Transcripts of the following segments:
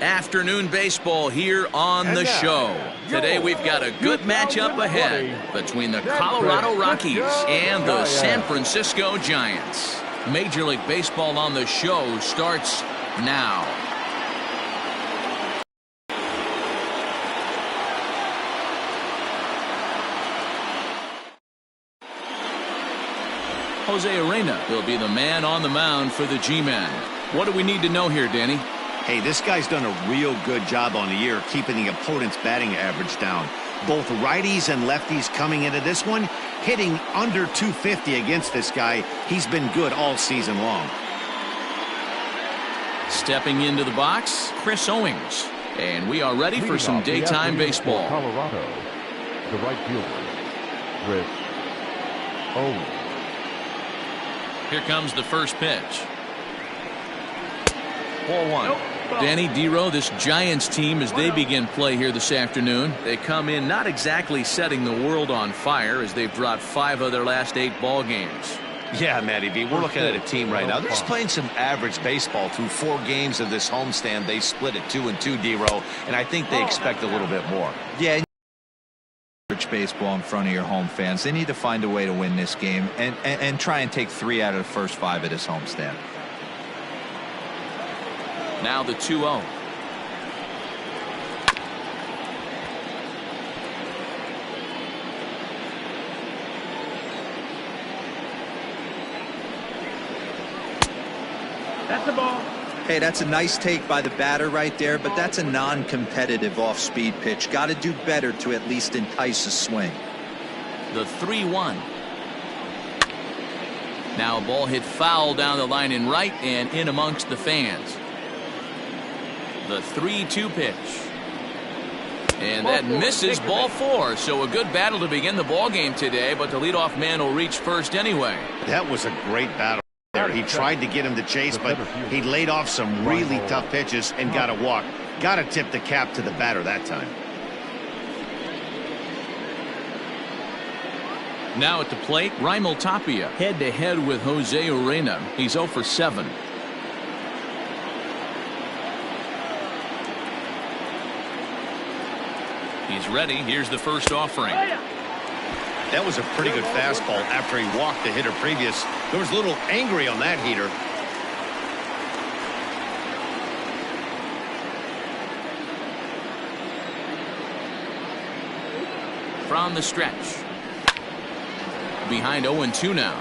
Afternoon baseball here on the show. Today we've got a good matchup ahead between the Colorado Rockies and the San Francisco Giants. Major League Baseball on the show starts now. Jose Arena will be the man on the mound for the G-Men. What do we need to know here, Danny? Hey, this guy's done a real good job on the year keeping the opponent's batting average down. Both righties and lefties coming into this one, hitting under 250 against this guy. He's been good all season long. Stepping into the box, Chris Owings. And we are ready for some daytime baseball. Colorado, the right fielder, Chris Owings. Here comes the first pitch. Ball one. Danny Dero, this Giants team, as they begin play here this afternoon, they come in not exactly setting the world on fire as they've dropped 5 of their last 8 ball games. Yeah, Matty B, we're looking at a team right now. They're just playing some average baseball through 4 games of this homestand. They split it 2-2, Dero, and I think they expect a little bit more. Yeah. Baseball in front of your home fans. They need to find a way to win this game and try and take 3 out of the first 5 of this homestand. Now the 2-0. That's the ball. Hey, that's a nice take by the batter right there, but that's a non-competitive off-speed pitch. Got to do better to at least entice a swing. The 3-1. Now a ball hit foul down the line in right and in amongst the fans. The 3-2 pitch. And that misses, ball 4. So a good battle to begin the ball game today, but the leadoff man will reach first anyway. That was a great battle there. He tried to get him to chase, but he laid off some really tough pitches and got a walk. Got to tip the cap to the batter that time. Now at the plate, Raimel Tapia head-to-head with Jose Urena. He's 0 for 7. He's ready. Here's the first offering. That was a pretty good fastball after he walked the hitter previous. There was a little angry on that heater. From the stretch. Behind 0-2 now.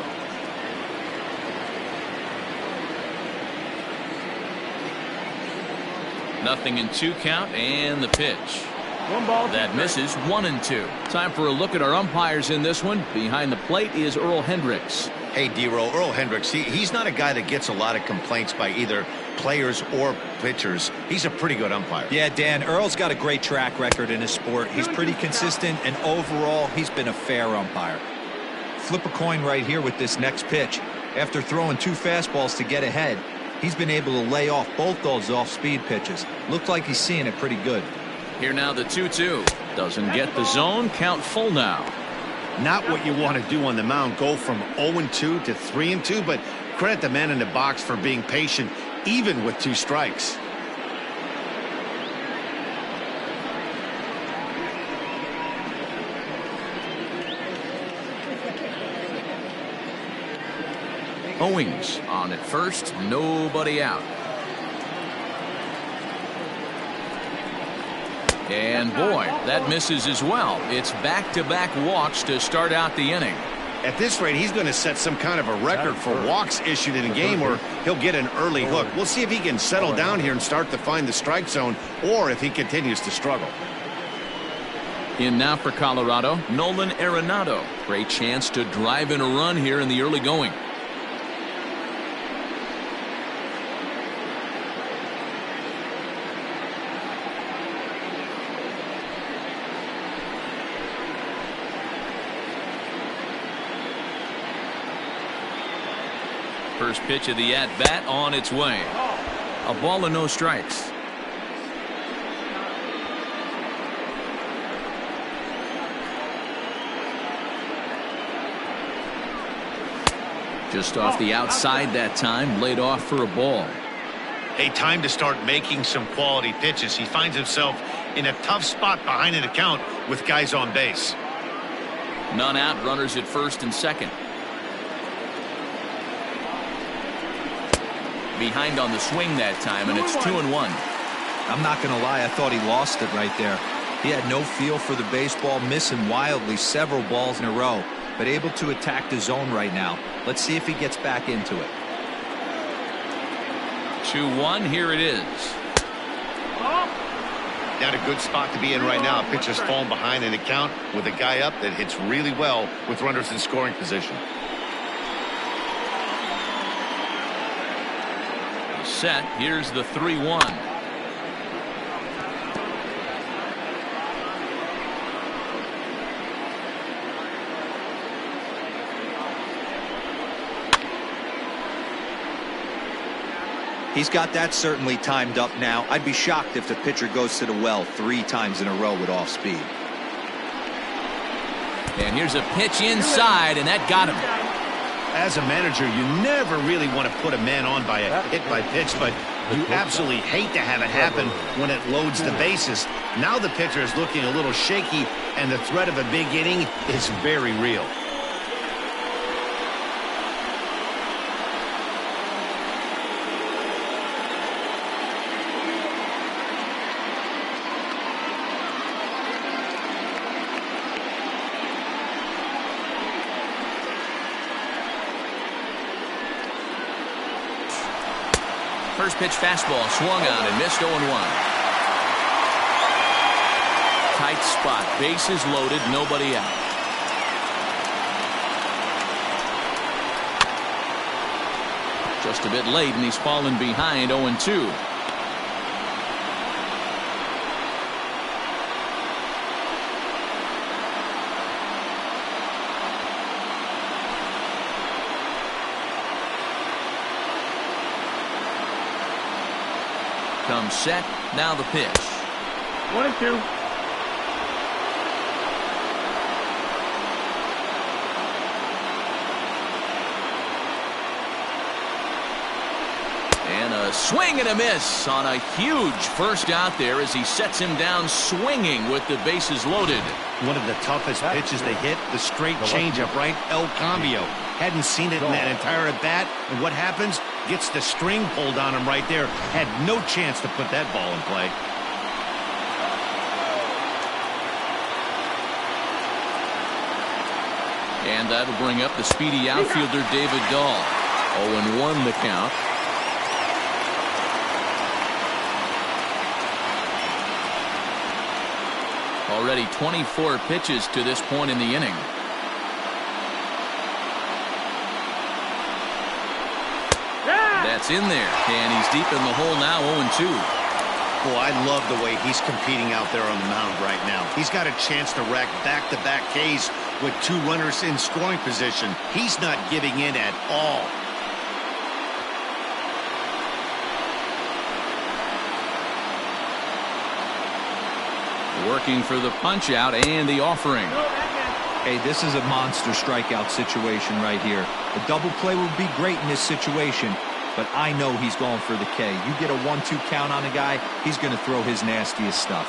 Nothing in 2 count and the pitch. One ball. That misses. 1-2. Time for a look at our umpires in this one. Behind the plate is Earl Hendricks. Hey, Dero, Earl Hendricks, he's not a guy that gets a lot of complaints by either players or pitchers. He's a pretty good umpire. Yeah, Dan, Earl's got a great track record in his sport. He's pretty consistent, and overall, he's been a fair umpire. Flip a coin right here with this next pitch. After throwing 2 fastballs to get ahead, he's been able to lay off both those off-speed pitches. Looked like he's seeing it pretty good. Here now the 2-2. Doesn't get the zone. Count full now. Not what you want to do on the mound. Go from 0-2 to 3-2, but credit the man in the box for being patient even with 2 strikes. Owings on at first. Nobody out. And boy, that misses as well. It's back-to-back walks to start out the inning. At this rate, he's going to set some kind of a record for walks issued in a game where he'll get an early hook. We'll see if he can settle down here and start to find the strike zone, or if he continues to struggle. In now for Colorado, Nolan Arenado. Great chance to drive in a run here in the early going. First pitch of the at-bat on its way. A ball and no strikes. Just off the outside that time, laid off for a ball. A time to start making some quality pitches. He finds himself in a tough spot behind an account with guys on base. None out, runners at first and second. Behind on the swing that time, and it's 2-1. I'm not going to lie, I thought he lost it right there. He had no feel for the baseball, missing wildly several balls in a row, but able to attack the zone right now. Let's see if he gets back into it. 2-1, here it is. Not a good spot to be in right now. Pitcher's fallen behind an account with a guy up that hits really well with runners in scoring position. Set, here's the 3-1. He's got that certainly timed up now. I'd be shocked if the pitcher goes to the well 3 times in a row with off speed. And here's a pitch inside, and that got him. As a manager, you never really want to put a man on by a hit by pitch, but you absolutely hate to have it happen when it loads the bases. Now the pitcher is looking a little shaky, and the threat of a big inning is very real. First pitch fastball swung on and missed 0-1. Tight spot, bases loaded, nobody out. Just a bit late, and he's fallen behind 0-2. Comes set, now the pitch. 1-2. And a swing and a miss on a huge first out there as he sets him down swinging with the bases loaded. One of the toughest pitches they hit, the straight changeup, right? El Cambio. Hadn't seen it in that entire at bat, and what happens? Gets the string pulled on him right there. Had no chance to put that ball in play. And that'll bring up the speedy outfielder David Dahl. 0-1 the count. Already 24 pitches to this point in the inning. That's in there, and he's deep in the hole now, 0-2. Boy, I love the way he's competing out there on the mound right now. He's got a chance to rack back-to-back Ks with 2 runners in scoring position. He's not giving in at all. Working for the punch-out and the offering. Hey, this is a monster strikeout situation right here. A double play would be great in this situation, but I know he's going for the K. You get a 1-2 count on a guy, he's going to throw his nastiest stuff.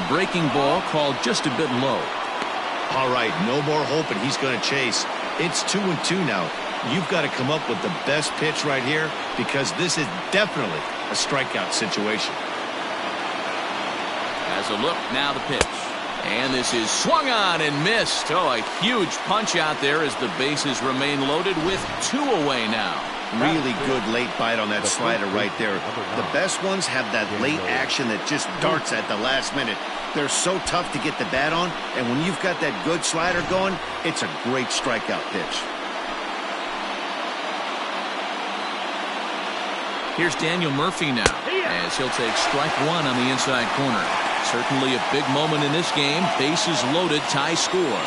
Breaking ball called just a bit low. All right, no more hope, and he's going to chase. It's 2-2 now. You've got to come up with the best pitch right here because this is definitely a strikeout situation. As a look, now the pitch. And this is swung on and missed. Oh, a huge punch out there as the bases remain loaded with 2 away now. Really good late bite on that slider right there. The best ones have that late action that just darts at the last minute. They're so tough to get the bat on, and when you've got that good slider going, it's a great strikeout pitch. Here's Daniel Murphy now, as he'll take strike 1 on the inside corner. Certainly a big moment in this game. Bases loaded, tie score.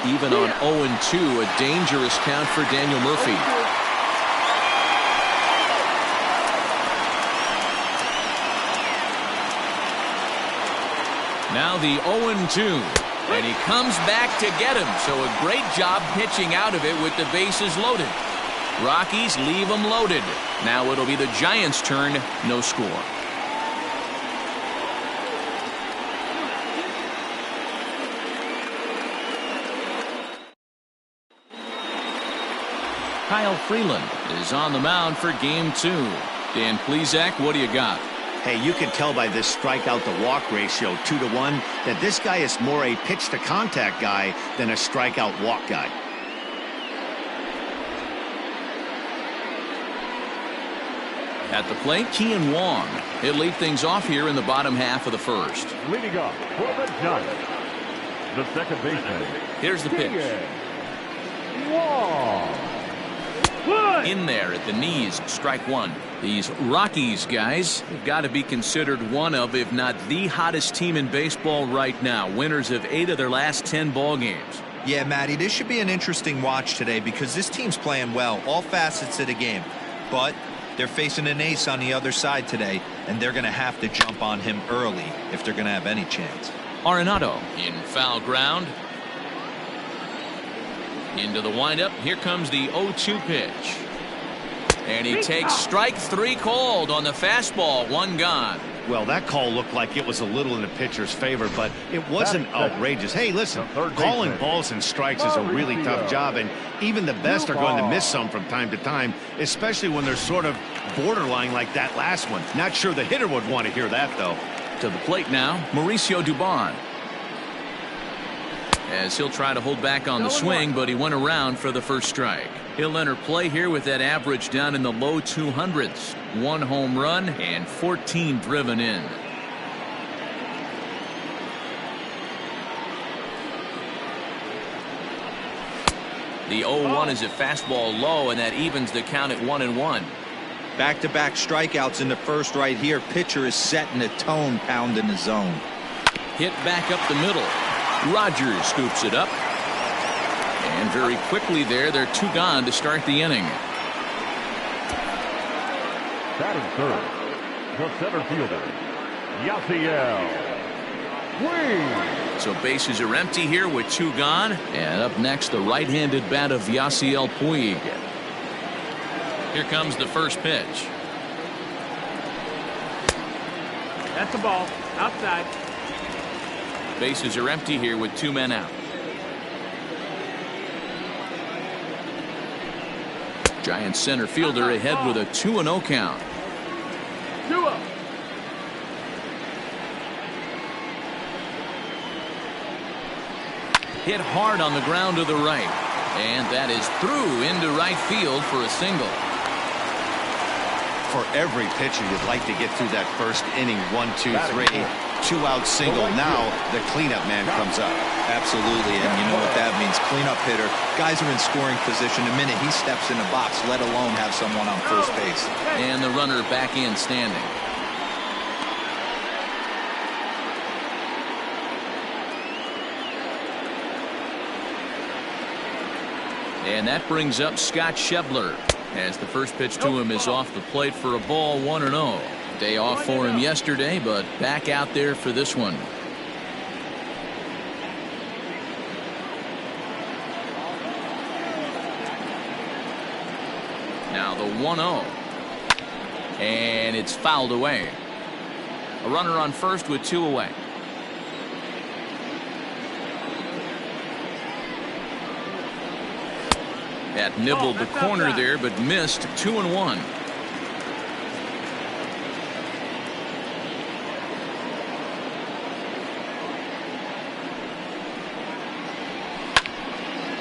Even on 0-2, a dangerous count for Daniel Murphy. Now the 0-2. And he comes back to get him. So a great job pitching out of it with the bases loaded. Rockies leave them loaded. Now it'll be the Giants' turn. No score. Kyle Freeland is on the mound for game 2. Dan Plesac, what do you got? Hey, you can tell by this strikeout to walk ratio 2-1 that this guy is more a pitch to contact guy than a strikeout walk guy. At the plate, Kean Wong. He'll lead things off here in the bottom half of the first. Leading up for the Giants, the second baseman. Here's the pitch. Wong. In there at the knees, strike one. These Rockies guys have got to be considered one of, if not the hottest team in baseball right now. Winners of 8 of their last 10 ball games. Yeah, Matty, this should be an interesting watch today because this team's playing well, all facets of the game. But they're facing an ace on the other side today, and they're going to have to jump on him early if they're going to have any chance. Arenado in foul ground. Into the windup. Here comes the 0-2 pitch. And he takes strike 3 called on the fastball. 1 gone. Well, that call looked like it was a little in the pitcher's favor, but it wasn't outrageous. Hey, listen, calling balls and strikes is a really tough job, and even the best are going to miss some from time to time, especially when they're sort of borderline like that last one. Not sure the hitter would want to hear that, though. To the plate now, Mauricio Dubon. As he'll try to hold back on the swing, but he went around for the first strike. He'll enter play here with that average down in the low 200s. 1 home run and 14 driven in. The 0-1 is a fastball low, and that evens the count at 1-1. Back-to-back strikeouts in the first right here. Pitcher is setting the tone, pounding the zone. Hit back up the middle. Rogers scoops it up. And very quickly there, they're 2 gone to start the inning. Batting third, the center fielder, Yasiel Puig. So bases are empty here with 2 gone. And up next, the right-handed bat of Yasiel Puig. Here comes the first pitch. That's the ball. Outside. Bases are empty here with 2 men out. Giants center fielder ahead with a 2-0 count. 2-0. Hit hard on the ground to the right. And that is through into right field for a single. For every pitcher, you'd like to get through that first inning. 1, 2, 3. 2-out single. Now the cleanup man comes up. Absolutely, and you know what that means. Cleanup hitter. Guys are in scoring position the minute he steps in the box, let alone have someone on first base. And the runner back in standing. And that brings up Scott Schebler, as the first pitch to him is off the plate for a ball. 1-0. Day off for him yesterday, but back out there for this one. Now the 1-0. And it's fouled away. A runner on first with 2 away. That nibbled the corner there, but missed. 2-1.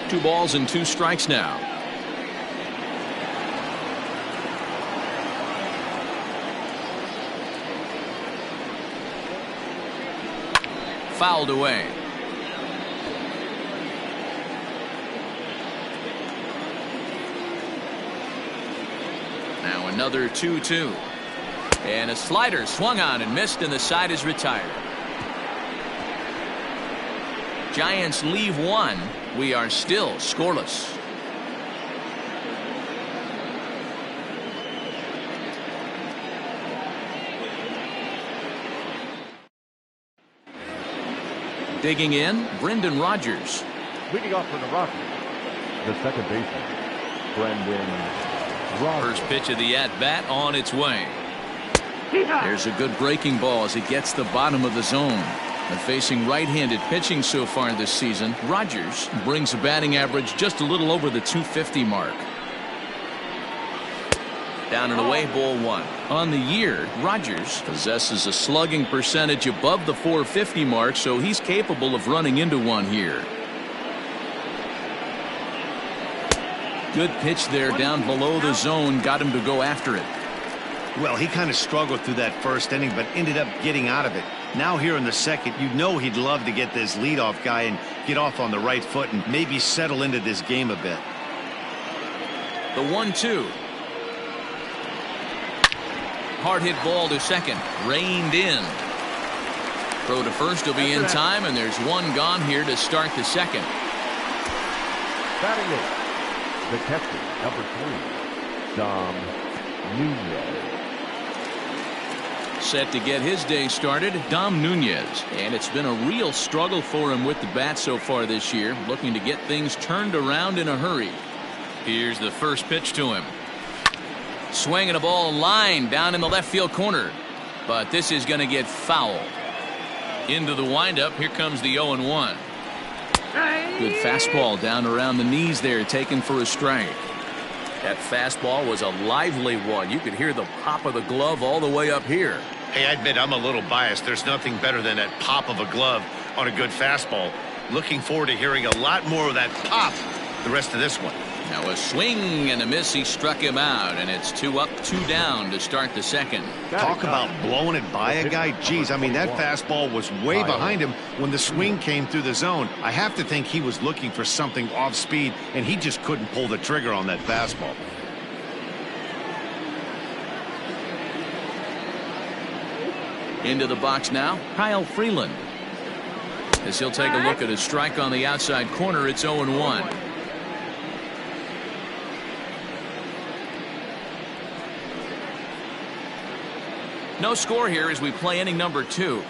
Two balls and 2 strikes now. Fouled away. Now another 2-2. And a slider swung on and missed, and the side is retired. Giants leave 1 We are still scoreless. Digging in, Brendan Rodgers. Leading off for the Rockies, the second baseman, Brendan Rodgers. First pitch of the at-bat on its way. There's a good breaking ball as it gets the bottom of the zone. And facing right-handed pitching so far this season, Rodgers brings a batting average just a little over the 250 mark. Down and away, ball one. On the year, Rodgers possesses a slugging percentage above the 450 mark, so he's capable of running into one here. Good pitch there down below the zone, got him to go after it. Well, he kind of struggled through that first inning, but ended up getting out of it. Now here in the second, you know he'd love to get this leadoff guy and get off on the right foot and maybe settle into this game a bit. The 1-2. Hard hit ball to second. Reined in. Throw to first will be in time, and there's one gone here to start the second. Batting eighth, the catcher, number 3, Dom Nunez. Set to get his day started, Dom Nunez. And it's been a real struggle for him with the bat so far this year, looking to get things turned around in a hurry. Here's the first pitch to him. Swinging a ball line down in the left field corner. But this is going to get foul. Into the windup, here comes the 0-1. Good fastball down around the knees there, taken for a strike. That fastball was a lively one. You could hear the pop of the glove all the way up here. Hey, I admit I'm a little biased. There's nothing better than that pop of a glove on a good fastball. Looking forward to hearing a lot more of that pop the rest of this one. Now a swing and a miss. He struck him out, and it's 2 up, 2 down to start the second. Talk about blowing it by a guy. Geez, I mean, that fastball was way behind him when the swing came through the zone. I have to think he was looking for something off speed, and he just couldn't pull the trigger on that fastball. Into the box now, Kyle Freeland. As he'll take a look at a strike on the outside corner, it's 0-1. No score here as we play inning number 2.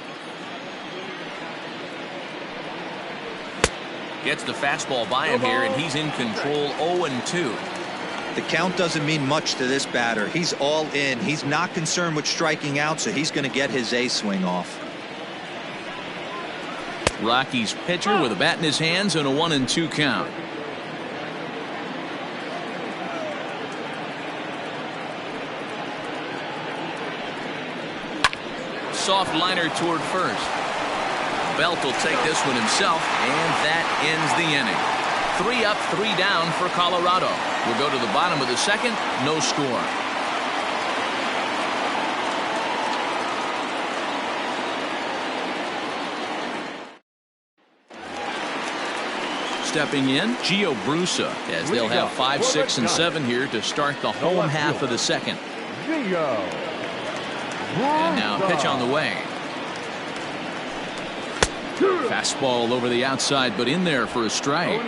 Gets the fastball by him here, and he's in control. 0-2. The count doesn't mean much to this batter. He's all in. He's not concerned with striking out, so he's going to get his A swing off. Rockies pitcher with a bat in his hands and a 1-2 count. Soft liner toward first. Belt will take this one himself, and that ends the inning. 3 up, 3 down for Colorado. We'll go to the bottom of the second. No score. Stepping in, Gio Brusa, as they'll have 5, 6, and 7 here to start the home half of the second. And now a pitch on the way. Fastball over the outside, but in there for a strike.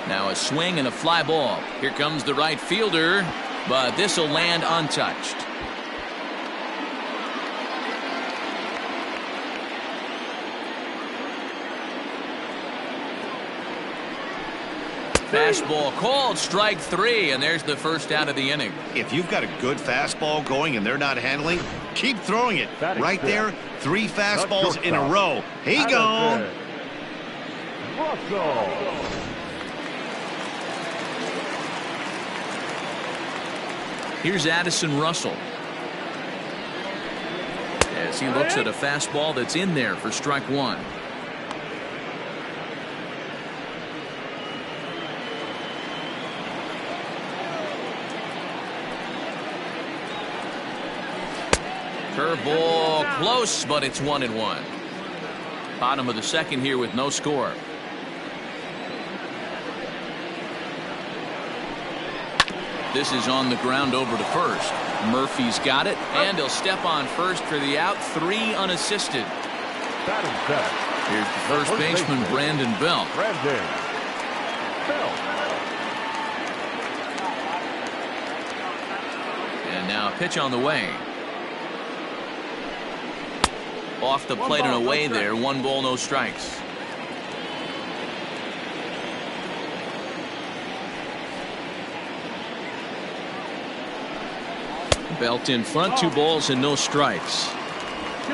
Now a swing and a fly ball. Here comes the right fielder, but this will land untouched. Fastball called, strike 3, and there's the first out of the inning. If you've got a good fastball going and they're not handling, keep throwing it. Right there, 3 fastballs in a row. He gone. Here's Addison Russell. As he looks at a fastball that's in there for strike 1. Curveball close, but it's 1-1. Bottom of the second here with no score. This is on the ground over to first. Murphy's got it, and he'll step on first for the out. 3 unassisted. Batting seventh. Here's the first baseman, Brandon Belt. Brandon Belt. And now a pitch on the way. Off the plate and away there. 1 ball, no strikes. Belt in front, 2 balls and no strikes.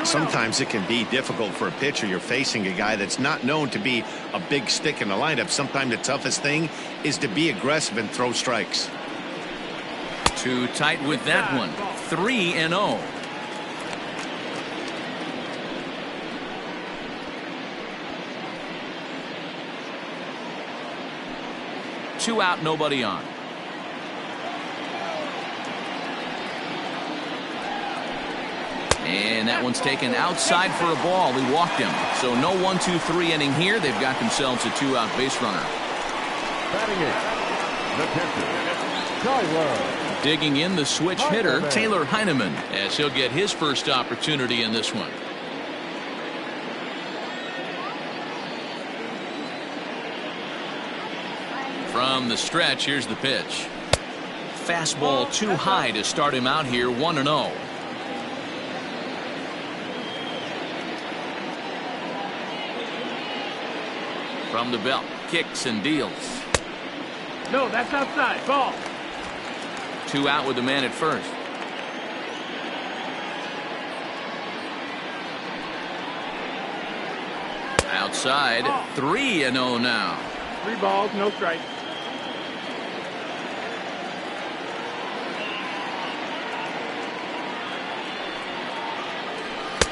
Sometimes it can be difficult for a pitcher. You're facing a guy that's not known to be a big stick in the lineup. Sometimes the toughest thing is to be aggressive and throw strikes. Too tight with that one. 3-0. Two out, nobody on. And that one's taken outside for a ball. He walked him. So no 1-2-3 inning here. They've got themselves a 2-out base runner. Batting eighth, the pitcher, Tyler. Digging in the switch hitter, Taylor Heineman, as he'll get his first opportunity in this one. From the stretch, here's the pitch. Fastball too high to start him out here. 1-0. From the belt, kicks and deals. No, that's outside. Ball. 2 out with the man at first. Outside, 3-0 now. 3 balls, no strikes.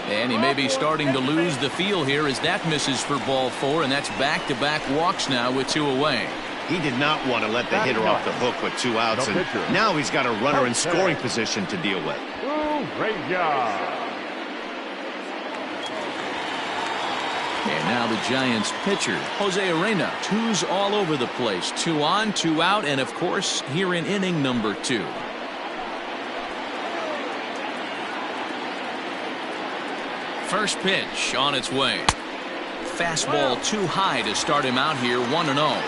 And he may be starting to lose the feel here as that misses for ball 4, and that's back-to-back walks now with 2 away. He did not want to let the hitter off the hook with 2 outs, and now he's got a runner in scoring position to deal with. Great job. And now the Giants pitcher, Jose Arena. 2s all over the place. 2 on, 2 out, and of course here in inning number 2. First pitch on its way. Fastball too high to start him out here. 1-0.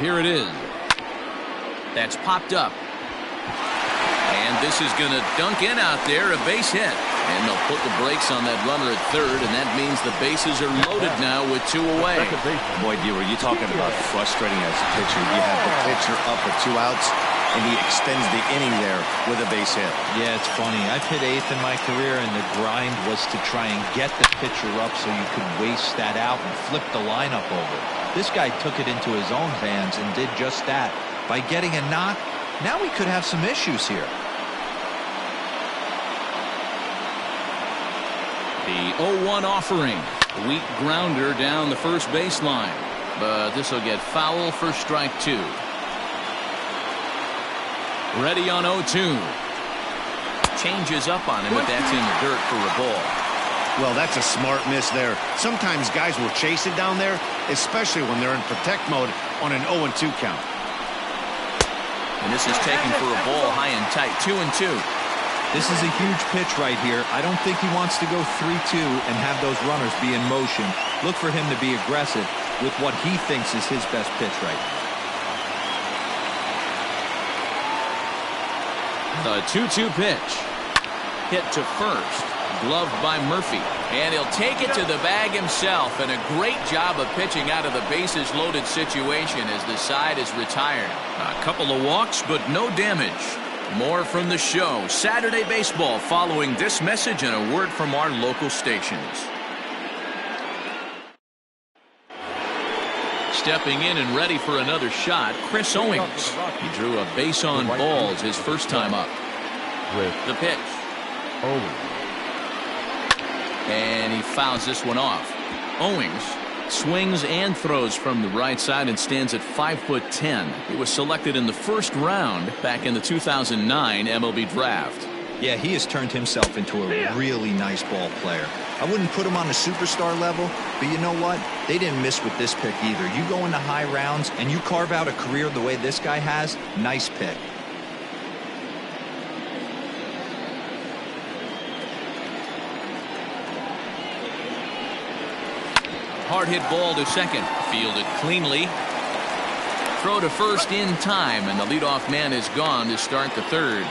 Here it is. That's popped up. And this is going to dunk in out there. A base hit. And they'll put the brakes on that runner at third, and that means the bases are loaded now with 2 away. Boy, Dewar, you're talking about frustrating as a pitcher. You have the pitcher up with 2 outs, and he extends the inning there with a base hit. Yeah, it's funny. I've hit 8th in my career, and the grind was to try and get the pitcher up so you could waste that out and flip the lineup over. This guy took it into his own hands and did just that. By getting a knock, now we could have some issues here. The 0-1 offering. Weak grounder down the first baseline. But this will get foul for strike 2. Ready on 0-2. Changes up on him, but that's in the dirt for a ball. Well, that's a smart miss there. Sometimes guys will chase it down there, especially when they're in protect mode on an 0-2 count. And this is taken for a ball high and tight. 2-2. This is a huge pitch right here. I don't think he wants to go 3-2 and have those runners be in motion. Look for him to be aggressive with what he thinks is his best pitch right The now. 2-2 pitch. Hit to first. Gloved by Murphy. And he'll take it to the bag himself. And a great job of pitching out of the bases loaded situation as the side is retired. A couple of walks, but no damage. More from the show. Saturday Baseball following this message and a word from our local stations. Stepping in and ready for another shot, Chris Owings. He drew a base on balls his first time up. The pitch. Owings. And he fouls this one off. Owings swings and throws from the right side and stands at 5'10". He was selected in the first round back in the 2009 MLB draft. Yeah, he has turned himself into a really nice ball player. I wouldn't put him on a superstar level, but you know what? They didn't miss with this pick either. You go into high rounds and you carve out a career the way this guy has, nice pick. Hard hit ball to second. Fielded cleanly. Throw to first in time, and the leadoff man is gone to start the third.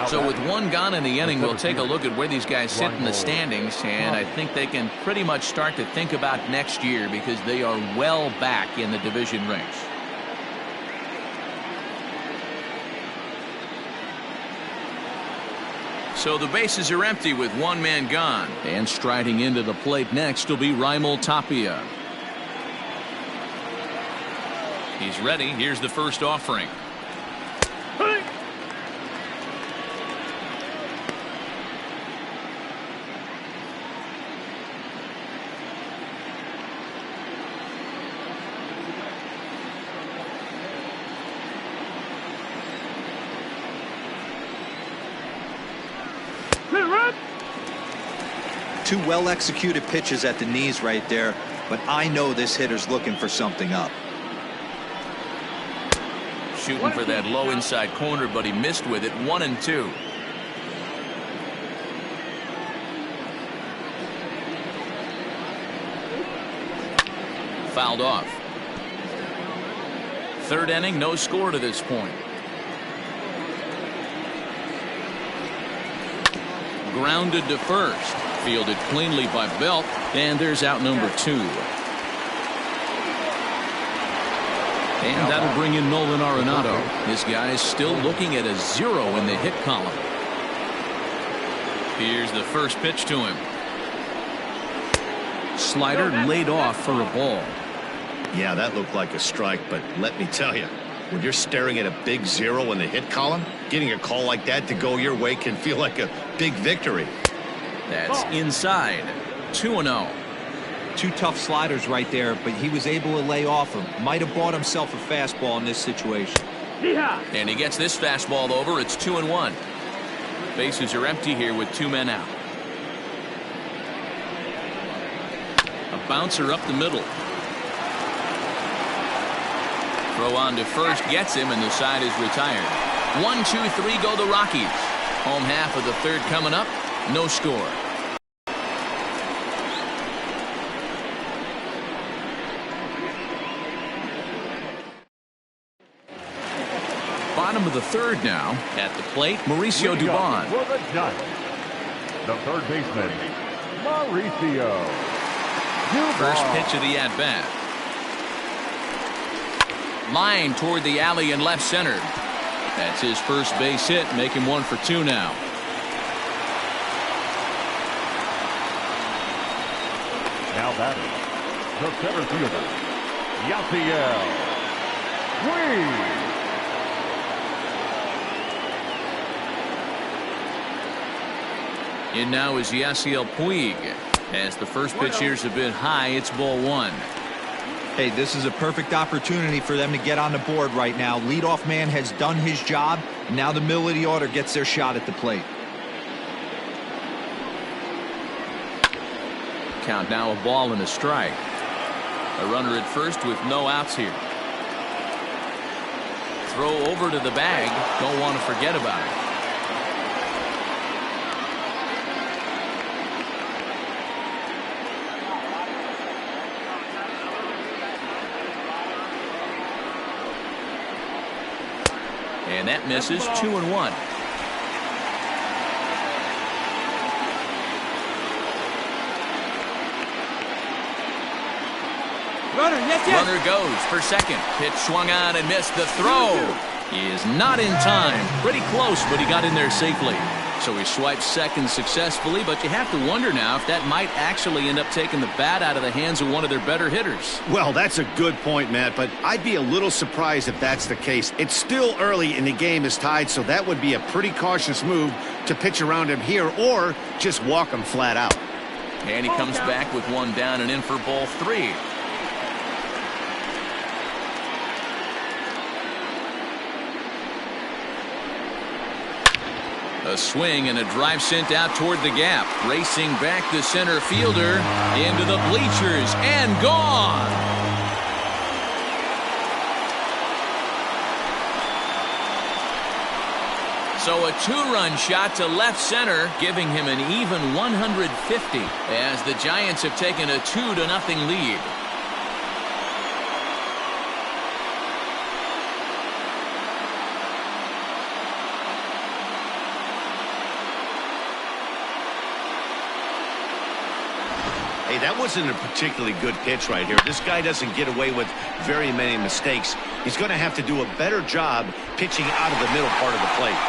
So with one gone in the inning, we'll take a look at where these guys sit in the standings, and I think they can pretty much start to think about next year because they are well back in the division race. So the bases are empty with one man gone. And striding into the plate next will be Raimel Tapia. He's ready. Here's the first offering. Two well-executed pitches at the knees right there, but I know this hitter's looking for something up. Shooting for that low inside corner, but he missed with it. 1-2. Fouled off. Third inning, no score to this point. Grounded to first. Fielded cleanly by Belt, and there's out number 2. And that'll bring in Nolan Arenado. This guy is still looking at a 0 in the hit column. Here's the first pitch to him. Slider laid off for a ball. Yeah, that looked like a strike, but let me tell you, when you're staring at a big 0 in the hit column, getting a call like that to go your way can feel like a big victory. That's inside. 2-0. Two tough sliders right there, but he was able to lay off him. Might have bought himself a fastball in this situation. And he gets this fastball over. It's 2-1. Bases are empty here with 2 men out. A bouncer up the middle. Throw on to first gets him, and the side is retired. 1-2-3 go the Rockies. Home half of the third coming up. No score. Bottom of the third now. At the plate, Mauricio Dubon. For the Giants, the third baseman, Mauricio Dubon. First pitch of the at-bat. Line toward the alley in left center. That's his first base hit, make him 1 for 2 now. Now batting, the center fielder, Yasiel Puig. In now is Yasiel Puig. As the first pitch here's a bit high, it's ball 1. Hey, this is a perfect opportunity for them to get on the board right now. Leadoff man has done his job. Now the middle of the order gets their shot at the plate. Count now, a ball and a strike. A runner at first with no outs here. Throw over to the bag. Don't want to forget about it. And that misses. 2-1. Runner goes for second. Pitch swung on and missed. The throw is not in time. Pretty close, but he got in there safely. So he swipes second successfully, but you have to wonder now if that might actually end up taking the bat out of the hands of one of their better hitters. Well, that's a good point, Matt, but I'd be a little surprised if that's the case. It's still early and the game is tied, so that would be a pretty cautious move to pitch around him here or just walk him flat out. And he comes back with one down and in for ball 3. A A swing and a drive sent out toward the gap. Racing back the center fielder into the bleachers and gone. So a two-run shot to left center, giving him an even 150 as the Giants have taken a 2-0 lead. Hey, that wasn't a particularly good pitch right here. This guy doesn't get away with very many mistakes. He's going to have to do a better job pitching out of the middle part of the plate.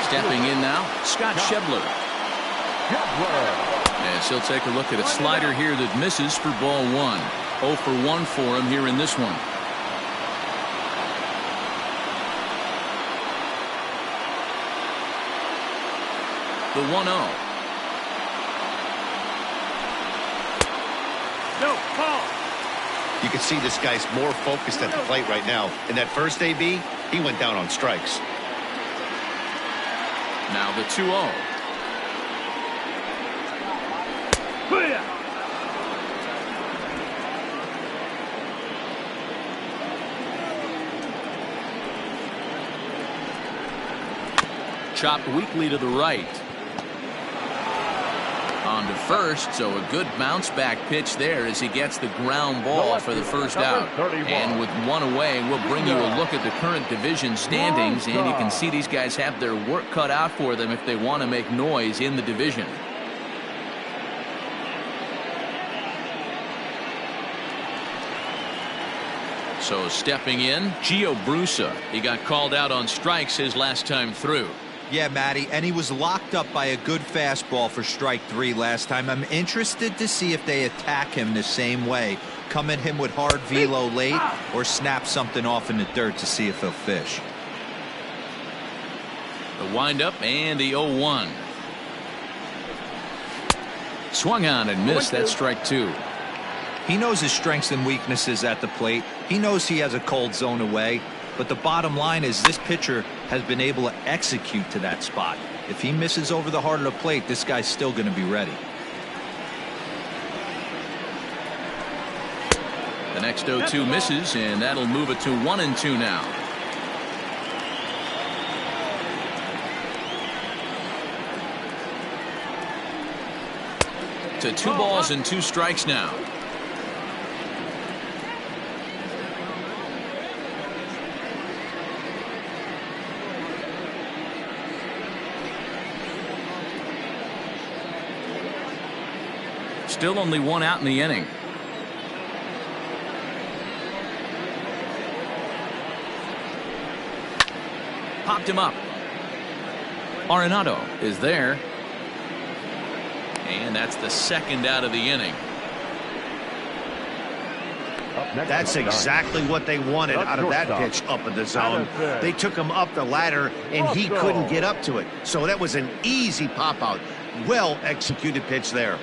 Stepping in now, Scott Schebler. As he'll take a look at a slider here that misses for ball one. 0 for 1 for him here in this one. The 1-0. No, ball. You can see this guy's more focused at the plate right now. In that first AB, he went down on strikes. Now the 2-0. Chopped weakly to the right. On to first, so a good bounce back pitch there as he gets the ground ball for the first out. And with one away, we'll bring you a look at the current division standings, and you can see these guys have their work cut out for them if they want to make noise in the division. So stepping in, Gio Brusa. He got called out on strikes his last time through. Yeah, Matty, and he was locked up by a good fastball for strike 3 last time. I'm interested to see if they attack him the same way. Come at him with hard velo late or snap something off in the dirt to see if he'll fish. The windup and the 0-1. Swung on and missed. That strike 2. He knows his strengths and weaknesses at the plate. He knows he has a cold zone away. But the bottom line is this pitcher has been able to execute to that spot. If he misses over the heart of the plate, this guy's still going to be ready. The next 0-2 misses, and that'll move it to 1-2 now. To 2 balls and 2 strikes now. Still only 1 out in the inning. Popped him up. Arenado is there. And that's the 2nd out of the inning. That's exactly what they wanted out of that pitch up in the zone. They took him up the ladder, and he couldn't get up to it. So that was an easy pop-out. Well-executed pitch there.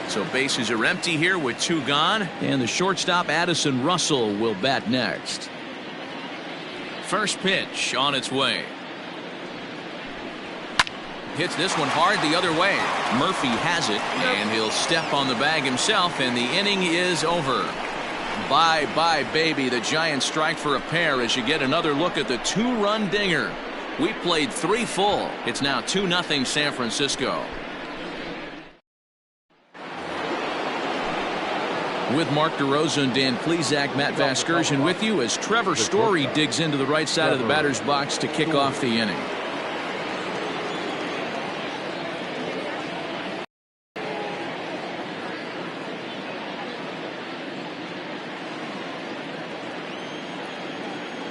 So bases are empty here with 2 gone, and the shortstop Addison Russell will bat next. First pitch on its way. Hits this one hard the other way. Murphy has it, and he'll step on the bag himself, and the inning is over. Bye-bye, baby. The Giants strike for a pair as you get another look at the 2-run dinger. We played 3 full. It's now 2-0 San Francisco. With Mark DeRosa and Dan Plesac, Matt Vasgersian with you as Trevor Story digs into the right side of the batter's box to kick off the inning.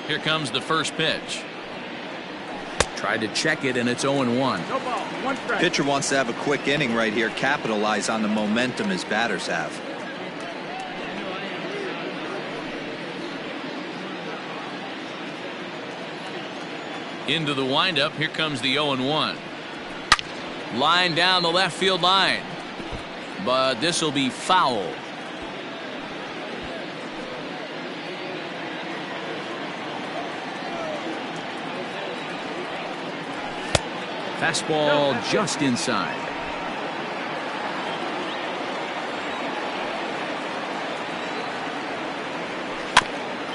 Here comes the first pitch. Tried to check it, and it's 0-1. No ball, 1 strike. Pitcher wants to have a quick inning right here, capitalize on the momentum his batters have. Into the windup. Here comes the 0-1. Line down the left field line. But this will be foul. Fastball just inside.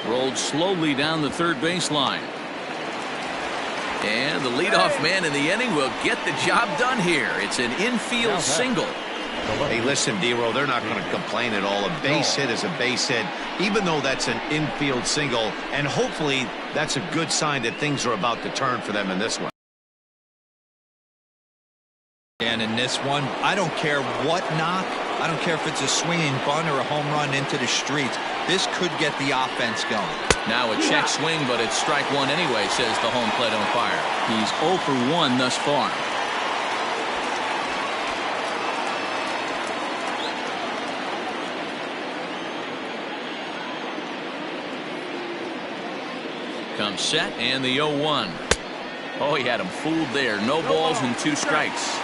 Rolled slowly down the third baseline. And the leadoff man in the inning will get the job done here. It's an infield single. Hey, listen, D-Row, they're not going to complain at all. A base hit is a base hit, even though that's an infield single. And hopefully that's a good sign that things are about to turn for them in this one. And in this one, I don't care what knock. I don't care if it's a swinging bunt or a home run into the streets. This could get the offense going. Now a check swing, but it's strike one anyway, says the home plate umpire. He's 0 for 1 thus far. Comes set and the 0-1. Oh, he had him fooled there. No balls and 2 strikes.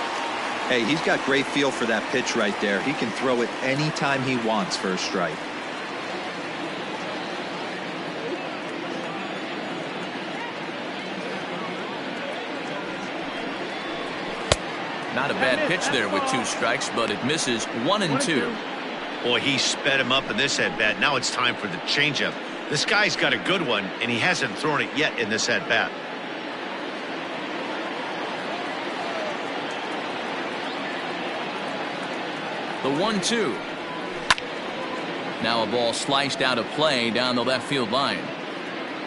Hey, he's got great feel for that pitch right there. He can throw it anytime he wants for a strike. Not a bad pitch there with 2 strikes, but it misses 1 and 2. Boy, he sped him up in this at-bat. Now it's time for the changeup. This guy's got a good one, and he hasn't thrown it yet in this at-bat. The 1-2. Now a ball sliced out of play down the left field line.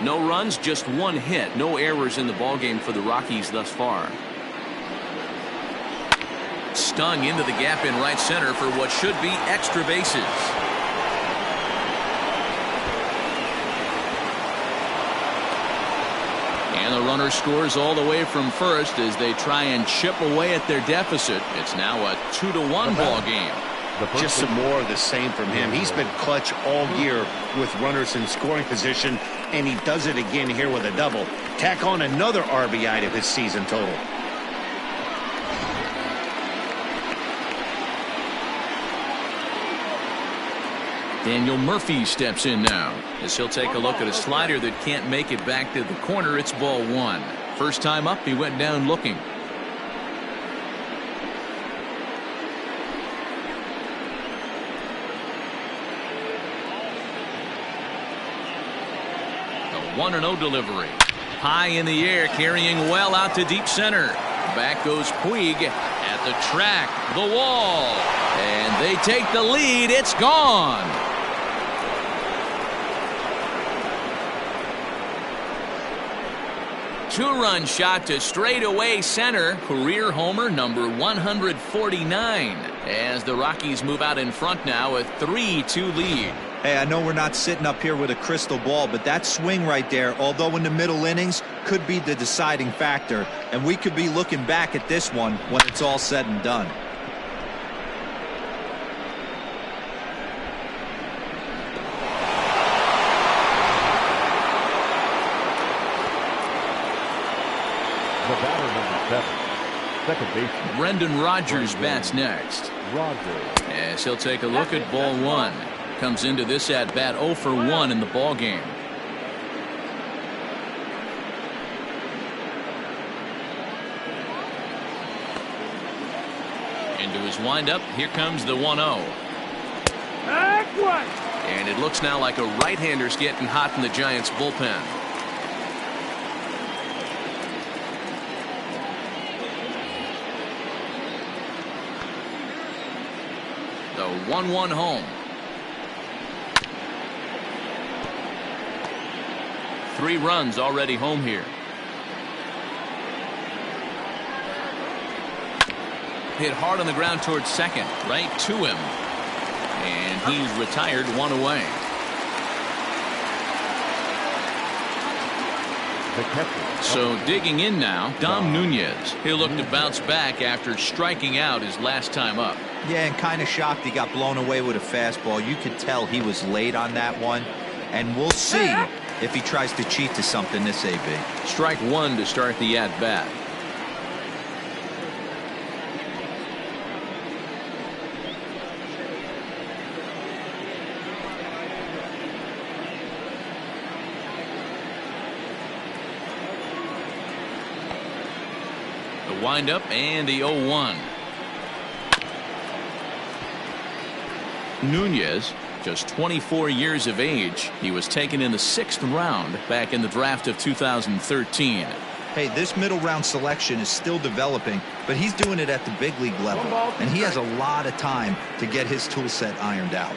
No runs, just 1 hit. No errors in the ballgame for the Rockies thus far. Stung into the gap in right center for what should be extra bases. And the runner scores all the way from first as they try and chip away at their deficit. It's now a 2-1 ball game. Just some more of the same from him. He's been clutch all year with runners in scoring position, and he does it again here with a double. Tack on another RBI to his season total. Daniel Murphy steps in now as he'll take a look at a slider that can't make it back to the corner. It's ball 1. First time up, he went down looking. The 1-0 delivery. High in the air, carrying well out to deep center. Back goes Puig at the track, the wall, and they take the lead. It's gone. Two-run shot to straightaway center. Career homer number 149. As the Rockies move out in front now, a 3-2 lead. Hey, I know we're not sitting up here with a crystal ball, but that swing right there, although in the middle innings, could be the deciding factor. And we could be looking back at this one when it's all said and done. The batter, number 7, second baseman Brendan Rodgers bats next. As he'll take a look at ball 1. Comes into this at bat 0 for 1 in the ball game. Into his windup, here comes the 1-0. And it looks now like a right-hander's getting hot in the Giants bullpen. The 1-1 home. 3 runs already home here. Hit hard on the ground towards second, right to him. And he's retired 1 away. So digging in now, Dom Nunez. He'll look to bounce back after striking out his last time up. Yeah, and kind of shocked he got blown away with a fastball. You could tell he was late on that one. And we'll see if he tries to cheat to something this AB. Strike 1 to start the at-bat. The windup and the 0-1. Nunez, just 24 years of age. He was taken in the 6th round back in the draft of 2013. Hey, this middle round selection is still developing, but he's doing it at the big league level, and he has a lot of time to get his tool set ironed out.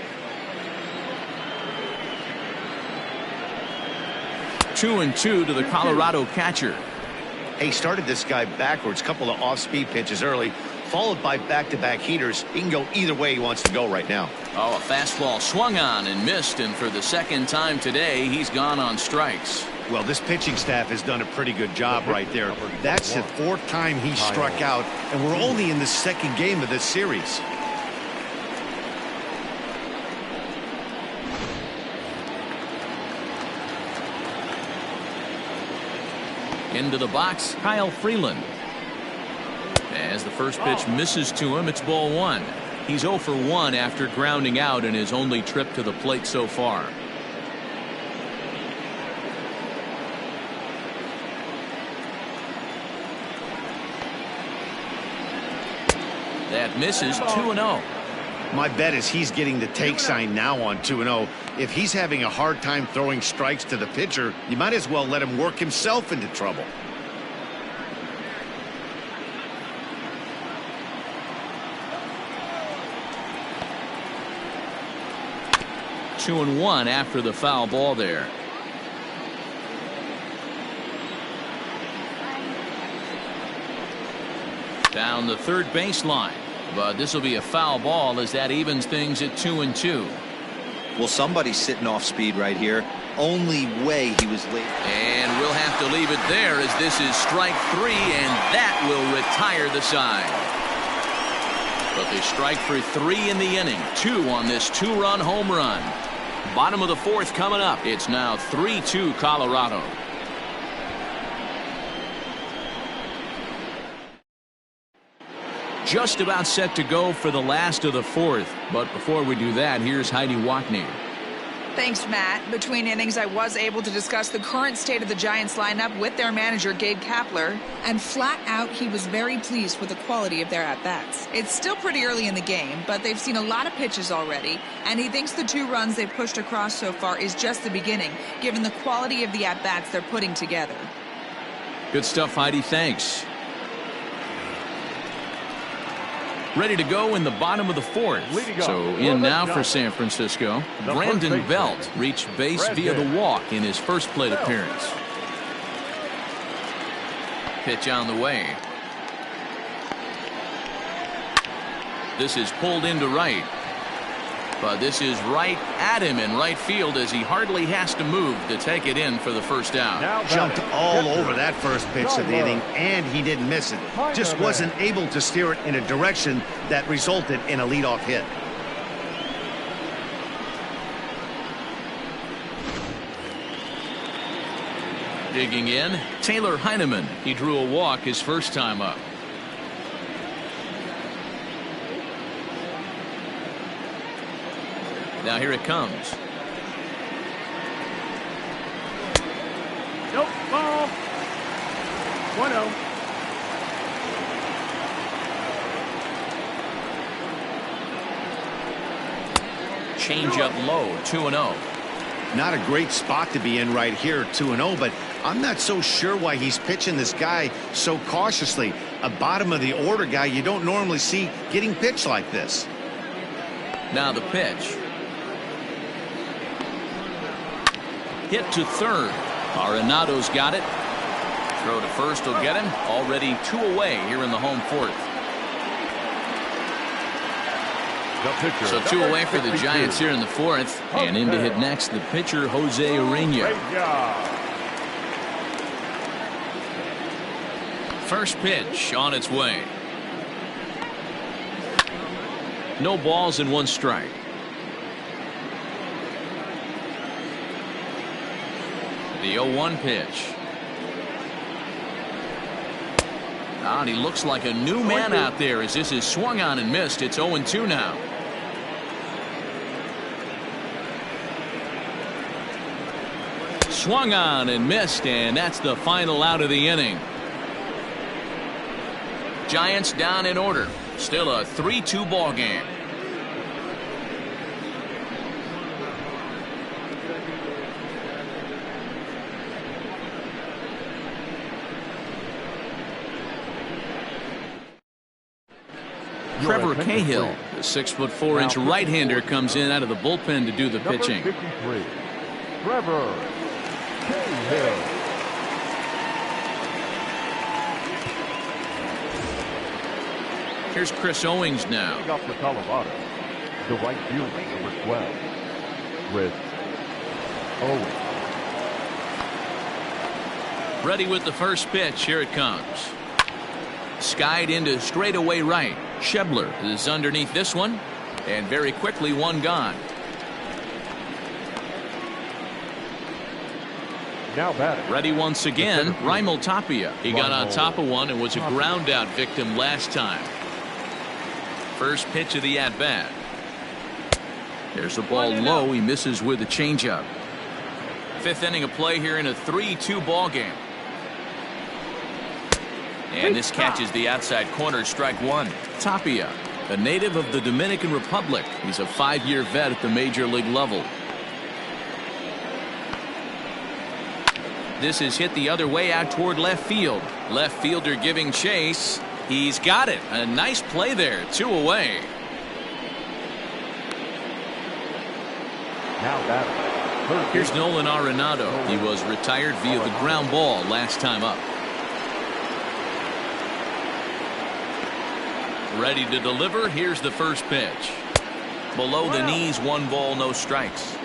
2-2 to the Colorado catcher. He started this guy backwards, couple of off-speed pitches early, followed by back-to-back heaters. He can go either way he wants to go right now. Oh, a fastball swung on and missed, and for the 2nd time today, he's gone on strikes. Well, this pitching staff has done a pretty good job right there. That's the 4th time he struck out, and we're only in the 2nd game of this series. Into the box, Kyle Freeland. As the first pitch misses to him, it's ball 1. He's 0 for 1 after grounding out in his only trip to the plate so far. That misses. 2-0. My bet is he's getting the take sign now on 2-0. If he's having a hard time throwing strikes to the pitcher, you might as well let him work himself into trouble. Two and 1 after the foul ball there. Down the third baseline, but this will be a foul ball as that evens things at 2-2. Well, somebody's sitting off speed right here. Only way he was late. And we'll have to leave it there as this is strike 3, and that will retire the side. But they strike for 3 in the inning, 2 on this 2-run home run. Bottom of the 4th coming up. It's now 3-2 Colorado. Just about set to go for the last of the 4th. But before we do that, here's Heidi Watney. Thanks, Matt. Between innings, I was able to discuss the current state of the Giants lineup with their manager, Gabe Kapler. And flat out, he was very pleased with the quality of their at-bats. It's still pretty early in the game, but they've seen a lot of pitches already. And he thinks the 2 runs they've pushed across so far is just the beginning, given the quality of the at-bats they're putting together. Good stuff, Heidi. Thanks. Ready to go in the bottom of the 4th. So in now for San Francisco. Brandon Belt reached base via the walk in his first plate appearance. Pitch on the way. This is pulled into right. But this is right at him in right field as he hardly has to move to take it in for the first out. Jumped all over that first pitch of the inning, and he didn't miss it. Just wasn't able to steer it in a direction that resulted in a leadoff hit. Digging in, Taylor Heineman. He drew a walk his first time up. Now here it comes. Nope, ball. 1-0. Change up low, 2-0. Not a great spot to be in right here, 2-0, but I'm not so sure why he's pitching this guy so cautiously. A bottom of the order guy you don't normally see getting pitched like this. Now the pitch. Hit to third. Arenado's got it. Throw to first will get him. Already 2 away here in the home 4th. So 2 away for the Giants here in the 4th. And in to hit next, the pitcher, Jose Urena. First pitch on its way. No balls and 1 strike. The 0-1 pitch. And he looks like a new man out there as this is swung on and missed. It's 0-2 now. Swung on and missed, and that's the final out of the inning. Giants down in order. Still a 3-2 ball game. Trevor Cahill, the 6'4" right-hander, comes in out of the bullpen to do the pitching. Number 53, Trevor Cahill. Here's Chris Owings now. Up for Colorado, the right fielder, number 12, Chris Owings. Ready with the first pitch. Here it comes. Skied into straightaway right. Schebler is underneath this one, and very quickly one gone. Now batting. Ready once again. Raimel Tapia. He got on top of one and was a ground out victim last time. First pitch of the at bat. There's the ball low. He misses with a changeup. Fifth inning of play here in a 3-2 ball game. And this catches the outside corner, strike one. Tapia, a native of the Dominican Republic. He's a 5-year vet at the major league level. This is hit the other way out toward left field. Left fielder giving chase. He's got it. A nice play there. 2 away. Now batting. Here's Nolan Arenado. He was retired via the ground ball last time up. Ready to deliver. Here's the first pitch. Below the knees, 1 ball, no strikes.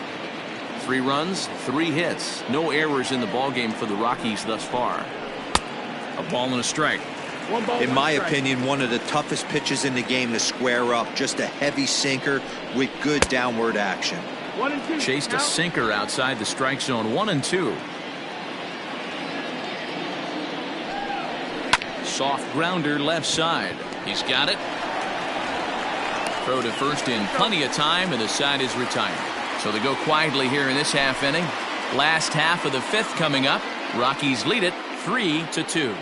3 runs, 3 hits. No errors in the ballgame for the Rockies thus far. A ball and a strike. In my opinion, one of the toughest pitches in the game to square up. Just a heavy sinker with good downward action. 1-2. Chased a sinker outside the strike zone. 1-2. Soft grounder left side. He's got it. Throw to first in plenty of time, and the side is retired. So they go quietly here in this half inning. Last half of the 5th coming up. Rockies lead it 3-2.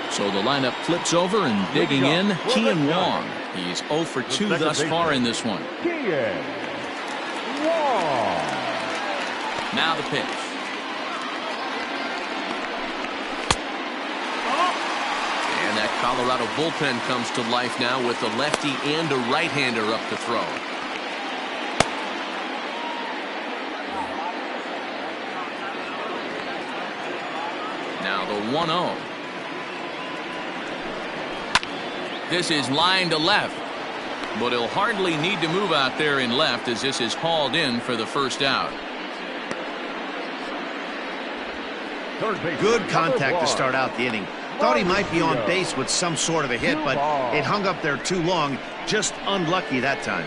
So the lineup flips over, and digging in, Kian Wong. He's 0 for 2 thus far in this one. Kian Wong. Now the pitch. And that Colorado bullpen comes to life now with a lefty and a right-hander up to throw. Now the 1-0. This is line to left, but he'll hardly need to move out there in left as this is hauled in for the first out. Good contact to start out the inning. Thought he might be on base with some sort of a hit, but it hung up there too long. Just unlucky that time.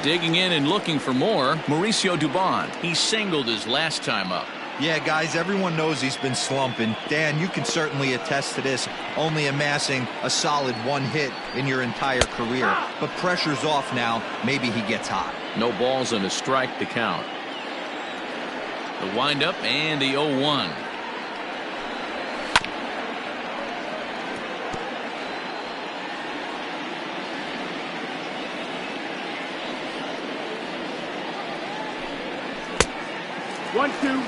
Digging in and looking for more, Mauricio Dubon. He singled his last time up. Yeah, guys, everyone knows he's been slumping. Dan, you can certainly attest to this, only amassing a solid 1 hit in your entire career. But pressure's off now. Maybe he gets hot. No balls and a strike to count. The windup and the 0-1. One, two.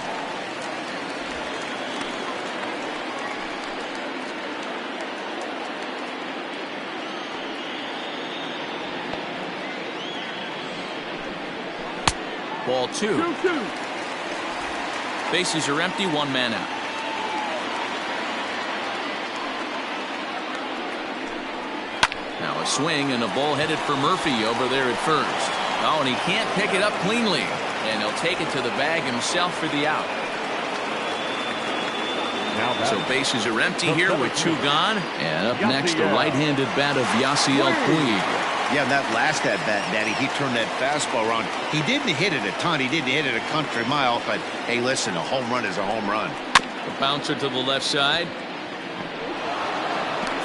Ball 2. 2-2. Bases are empty, 1 man out. Now a swing and a ball headed for Murphy over there at first. Oh, and he can't pick it up cleanly. And he'll take it to the bag himself for the out. So bases are empty here with 2 gone. And up next, the right-handed bat of Yasiel Puig. Yeah, that last at-bat, Daddy, he turned that fastball around. He didn't hit it a ton. He didn't hit it a country mile. But, hey, listen, a home run is a home run. The bouncer to the left side.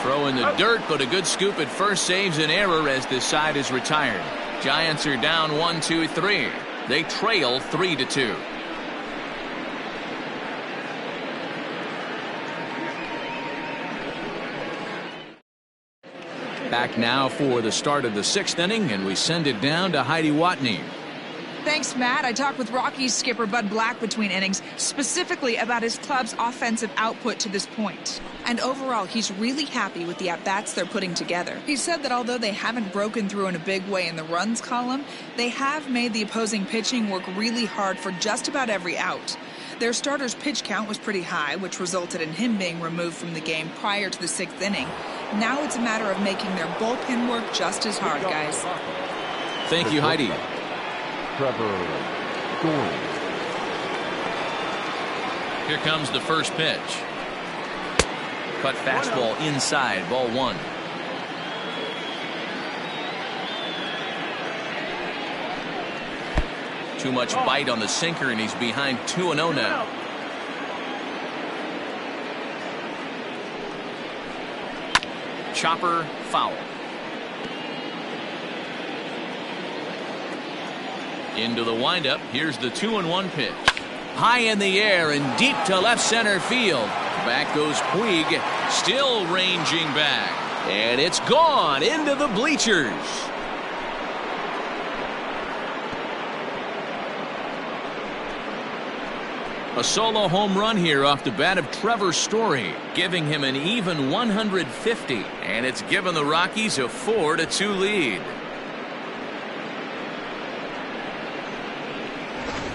Throw in the dirt, but a good scoop at first saves an error as this side is retired. Giants are down 1-2-3. They trail 3-2. Back now for the start of the 6th inning, and we send it down to Heidi Watney. Thanks, Matt. I talked with Rockies skipper Bud Black between innings, specifically about his club's offensive output to this point. And overall, he's really happy with the at-bats they're putting together. He said that although they haven't broken through in a big way in the runs column, they have made the opposing pitching work really hard for just about every out. Their starter's pitch count was pretty high, which resulted in him being removed from the game prior to the 6th inning. Now it's a matter of making their bullpen work just as hard, guys. Thank you, Heidi. Trevor Story. Here comes the first pitch. Cut fastball inside, ball 1. Too much bite on the sinker, and he's behind 2-0 now. Chopper foul. Into the windup. Here's the 2-1 pitch. High in the air and deep to left center field. Back goes Puig, still ranging back. And it's gone into the bleachers. A solo home run here off the bat of Trevor Story, giving him an even 150. And it's given the Rockies a 4-2 lead.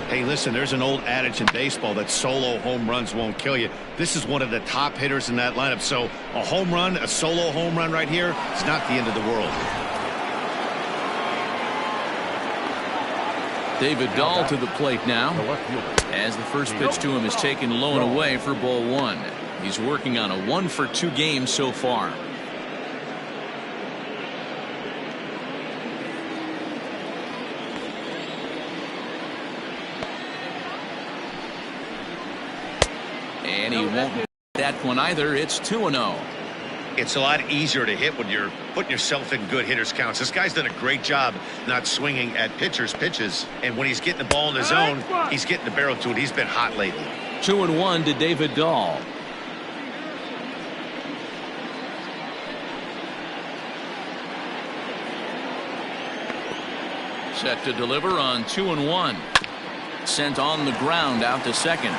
Hey, listen, there's an old adage in baseball that solo home runs won't kill you. This is one of the top hitters in that lineup. So a home run, a solo home run right here, it's not the end of the world. David Dahl to the plate now, as the first pitch to him is taken low and away for ball 1. He's working on a 1-for-2 game so far. And he won't get that one either. It's 2-0. It's a lot easier to hit when you're putting yourself in good hitters counts. This guy's done a great job not swinging at pitchers' pitches. And when he's getting the ball in the zone, he's getting the barrel to it. He's been hot lately. 2-1 to David Dahl. Set to deliver on 2-1. Sent on the ground out to second.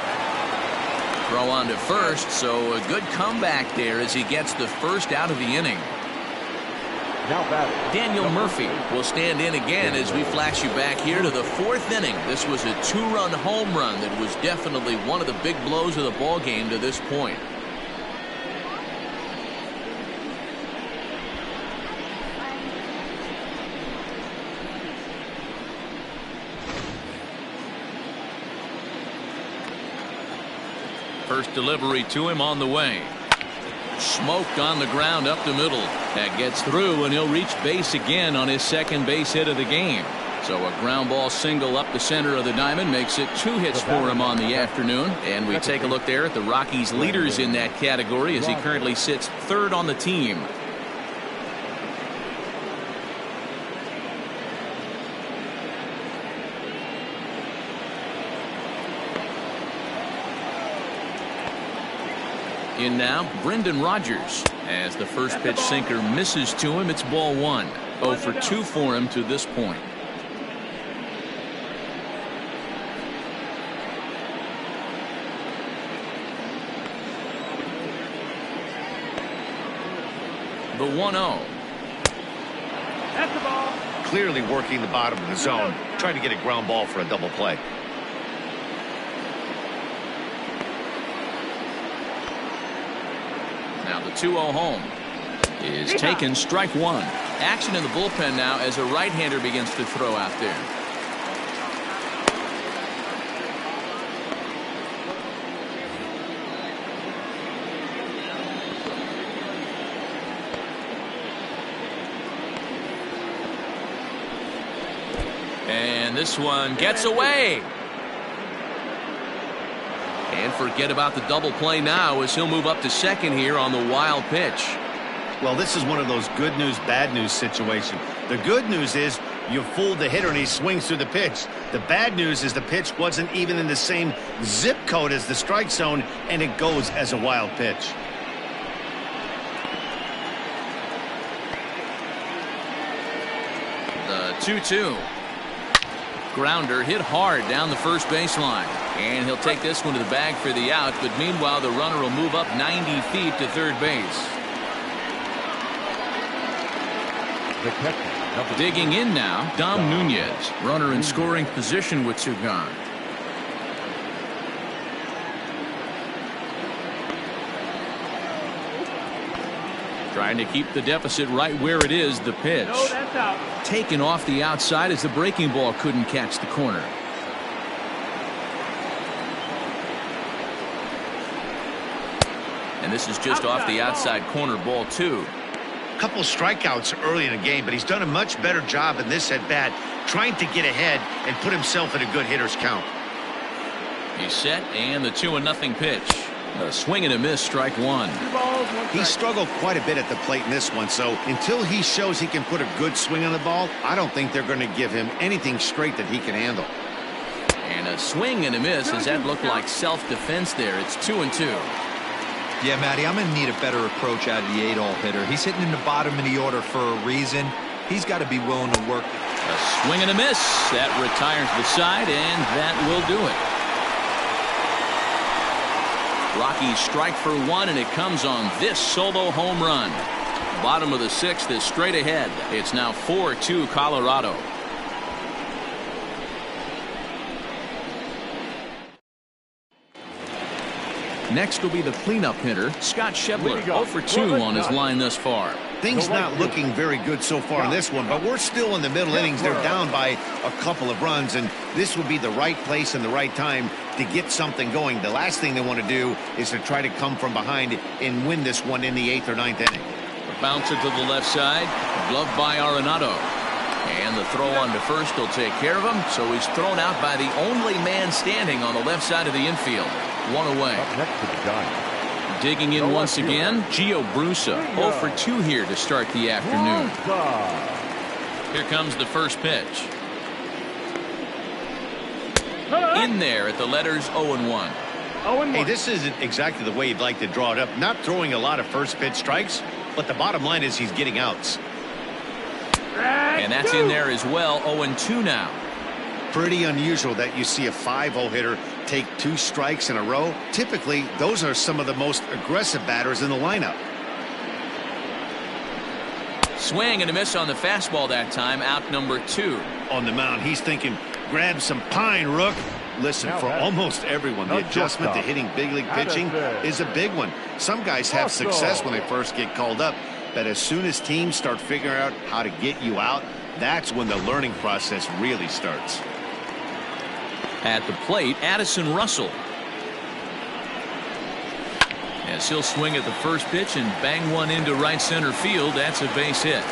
Throw on to first, so a good comeback there as he gets the first out of the inning. Daniel Murphy will stand in again as we flash you back here to the 4th inning. This was a 2-run home run that was definitely one of the big blows of the ball game to this point. First delivery to him on the way. Smoked on the ground up the middle. That gets through, and he'll reach base again on his second base hit of the game. So a ground ball single up the center of the diamond makes it 2 hits for him on the afternoon. And we take a look there at the Rockies leaders in that category as he currently sits 3rd on the team. In now, Brendan Rodgers. As the first pitch sinker misses to him, it's ball 1. 0-for-2 for him to this point. The 1-0. That's the ball. Clearly working the bottom of the zone, trying to get a ground ball for a double play. Now the 2-0 home is taken, strike 1. Action in the bullpen now as a right-hander begins to throw out there. And this one gets away. And forget about the double play now as he'll move up to second here on the wild pitch. Well, this is one of those good news, bad news situations. The good news is you fooled the hitter and he swings through the pitch. The bad news is the pitch wasn't even in the same zip code as the strike zone, and it goes as a wild pitch. 2-2. Grounder hit hard down the first baseline. And he'll take this one to the bag for the out, but meanwhile the runner will move up 90 feet to third base. The catcher, Digging in now, Dom Nunez. Runner in scoring position with two gone. Trying to keep the deficit right where it is. The pitch. No, that's out. Taken off the outside as the breaking ball couldn't catch the corner. And this is just off the outside corner, ball 2. Couple strikeouts early in the game, but he's done a much better job in this at bat, trying to get ahead and put himself in a good hitter's count. He's set, and the 2-0 pitch. A swing and a miss, strike 1. 2 balls, 1 He strike. struggled quite a bit at the plate in this one, so until he shows he can put a good swing on the ball, I don't think they're going to give him anything straight that he can handle. And a swing and a miss, as that looked like self-defense there. It's 2-2. Yeah, Matty, I'm going to need a better approach out of the 8-hole hitter. He's hitting in the bottom of the order for a reason. He's got to be willing to work. A swing and a miss. That retires the side, and that will do it. Rockies strike for 1, and it comes on this solo home run. Bottom of the 6th is straight ahead. It's now 4-2 Colorado. Next will be the cleanup hitter, Scott Schebler, 0 for 2 on his line thus far. Things not looking very good so far in this one, but we're still in the middle innings. They're down by a couple of runs, and this would be the right place and the right time to get something going. The last thing they want to do is to try to come from behind and win this one in the 8th or 9th inning. A bouncer to the left side, gloved by Arenado. And the throw on to first will take care of him, so he's thrown out by the only man standing on the left side of the infield. 1 away. up next to the Giants. Digging in once again, Gio Brusa, 0 for 2 here to start the afternoon. Here comes the first pitch. In there at the letters 0-1. Hey, this isn't exactly the way you'd like to draw it up. Not throwing a lot of first pitch strikes, but the bottom line is he's getting outs. And that's in there as well. 0-2 now. Pretty unusual that you see a 5-0 hitter take 2 strikes in a row. Typically, those are some of the most aggressive batters in the lineup. Swing and a miss on the fastball that time. Out number 2. On the mound, he's thinking, grab some pine, Rook. Listen, for almost everyone, the adjustment to hitting big league pitching is a big one. Some guys have success when they first get called up, but as soon as teams start figuring out how to get you out, that's when the learning process really starts. At the plate, Addison Russell. As he'll swing at the first pitch and bang one into right center field. That's a base hit.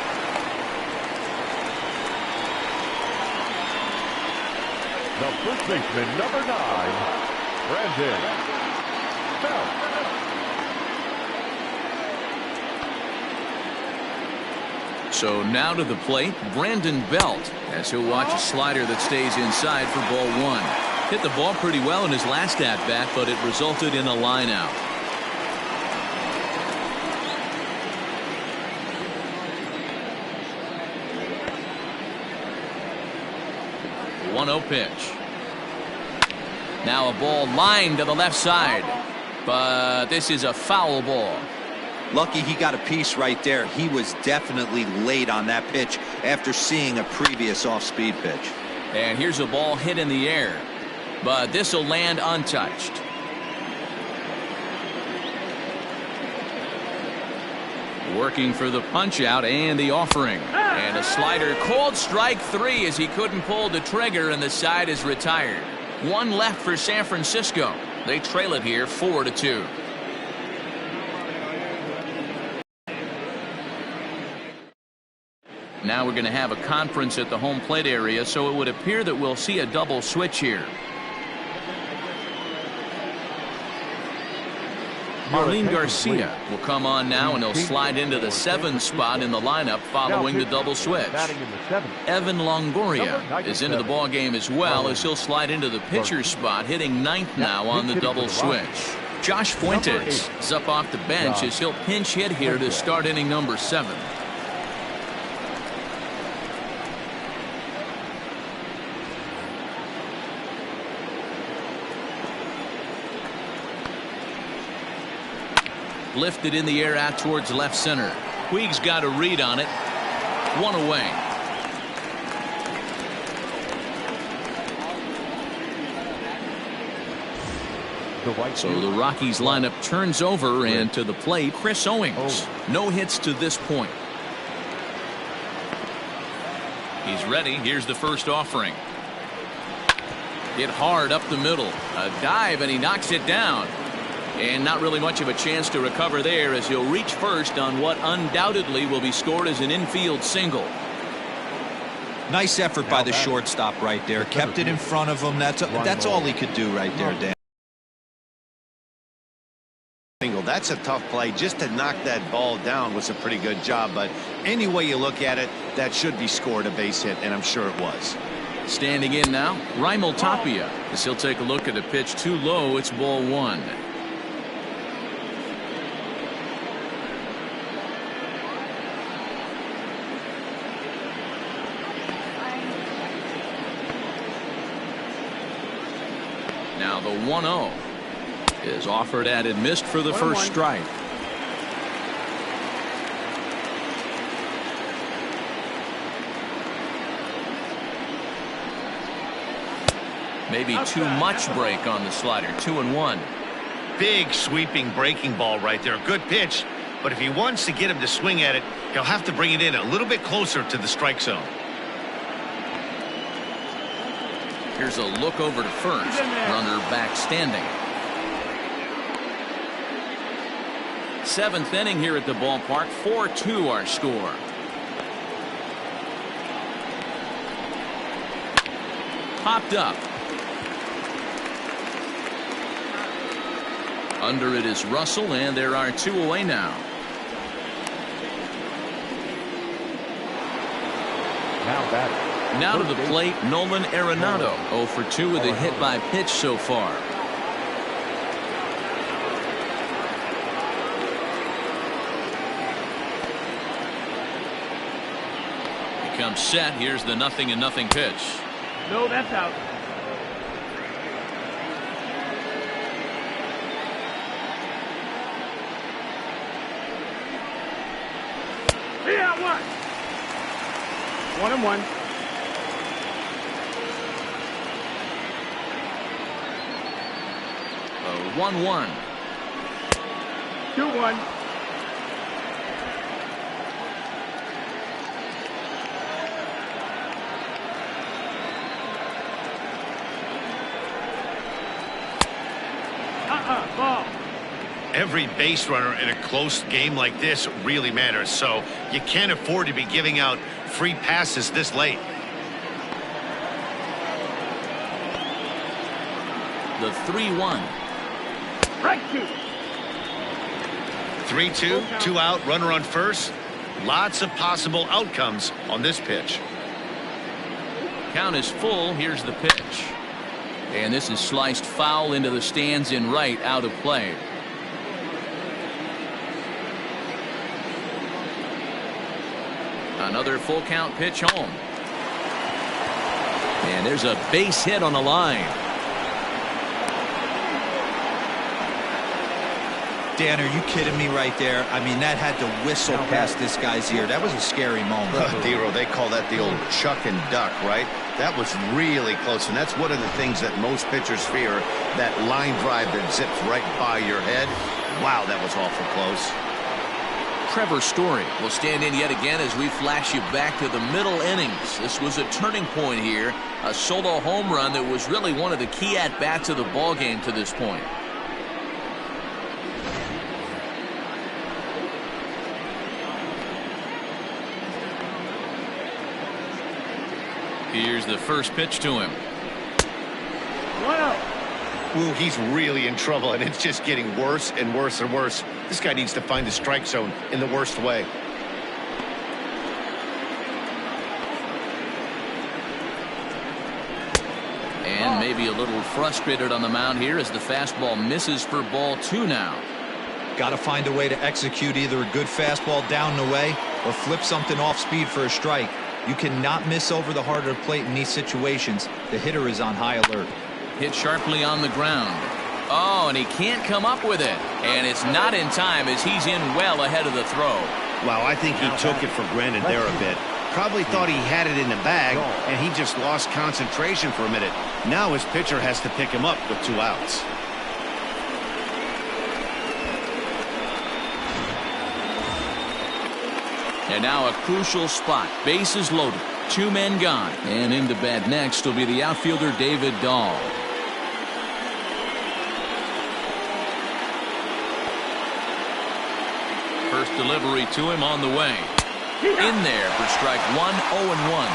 The first baseman, number 9, Brandon Belt. So now to the plate, Brandon Belt, as he'll watch a slider that stays inside for ball 1. Hit the ball pretty well in his last at-bat, but it resulted in a line out. The 1-0 pitch. Now a ball lined to the left side, but this is a foul ball. Lucky he got a piece right there. He was definitely late on that pitch after seeing a previous off-speed pitch. And here's a ball hit in the air, but this will land untouched. Working for the punch out and the offering, and a slider called strike 3 as he couldn't pull the trigger, and the side is retired. 1 left for San Francisco. They trail it here 4-2. Now we're going to have a conference at the home plate area, so it would appear that we'll see a double switch here. Marlene Garcia will come on now, and he'll slide into the 7th spot in the lineup following the double switch. Evan Longoria is into the ball game as well, as he'll slide into the pitcher's spot, hitting 9th now on the double switch. Josh Fuentes is up off the bench as he'll pinch hit here to start inning number 7. lifted in the air out towards left center. Puig's got a read on it. One away. So the Rockies lineup turns over, and to the plate, Chris Owings. No hits to this point. He's ready. Here's the first offering. Hit hard up the middle. A dive, and he knocks it down. And not really much of a chance to recover there, as he'll reach first on what undoubtedly will be scored as an infield single. Nice effort by the shortstop right there. Kept it in front of him. That's all he could do right there, Dan. That's a tough play. Just to knock that ball down was a pretty good job, but any way you look at it, that should be scored a base hit, and I'm sure it was. Standing in now, Raimel Tapia, as he'll take a look at a pitch too low. It's ball one. Now the 1-0 is offered at and missed for the first strike. Maybe too much break on the slider. 2-1. Big sweeping breaking ball right there. Good pitch, but if he wants to get him to swing at it, he'll have to bring it in a little bit closer to the strike zone. Here's a look over to first. Runner back standing. 7th inning here at the ballpark. 4-2 our score. Popped up. Under it is Russell, and there are 2 away now. Now to the plate, Nolan Arenado. 0 for 2 with a hit by pitch so far. He comes set. Here's the 0-0 pitch. No, that's out. Yeah, 1-1. 1-1. 2-1. Ball. Every base runner in a close game like this really matters, so you can't afford to be giving out free passes this late. The 3-1. Strike 2. 3-2, 2 out, runner on first. Lots of possible outcomes on this pitch. Count is full. Here's the pitch. And this is sliced foul into the stands in right, out of play. Another full count pitch home. And there's a base hit on the line. Dan, are you kidding me right there? I mean, that had to whistle past this guy's ear. That was a scary moment. Dero, they call that the old chuck and duck, right? That was really close, and that's one of the things that most pitchers fear, that line drive that zips right by your head. Wow, that was awful close. Trevor Story will stand in yet again as we flash you back to the middle innings. This was a turning point here, a solo home run that was really one of the key at-bats of the ball game to this point. Here's the first pitch to him. 1-0. Ooh, he's really in trouble, and it's just getting worse and worse and worse. This guy needs to find the strike zone in the worst way. And maybe a little frustrated on the mound here as the fastball misses for ball 2 now. Got to find a way to execute either a good fastball down the way or flip something off speed for a strike. You cannot miss over the heart of the plate in these situations. The hitter is on high alert. Hit sharply on the ground. Oh, and he can't come up with it. And it's not in time as he's in well ahead of the throw. Wow, I think he took it for granted there a bit. Probably thought he had it in the bag, and he just lost concentration for a minute. Now his pitcher has to pick him up with 2 outs. And now a crucial spot. Bases loaded. 2 men gone. And in to bat next will be the outfielder David Dahl. First delivery to him on the way. In there for strike 1, 0-1.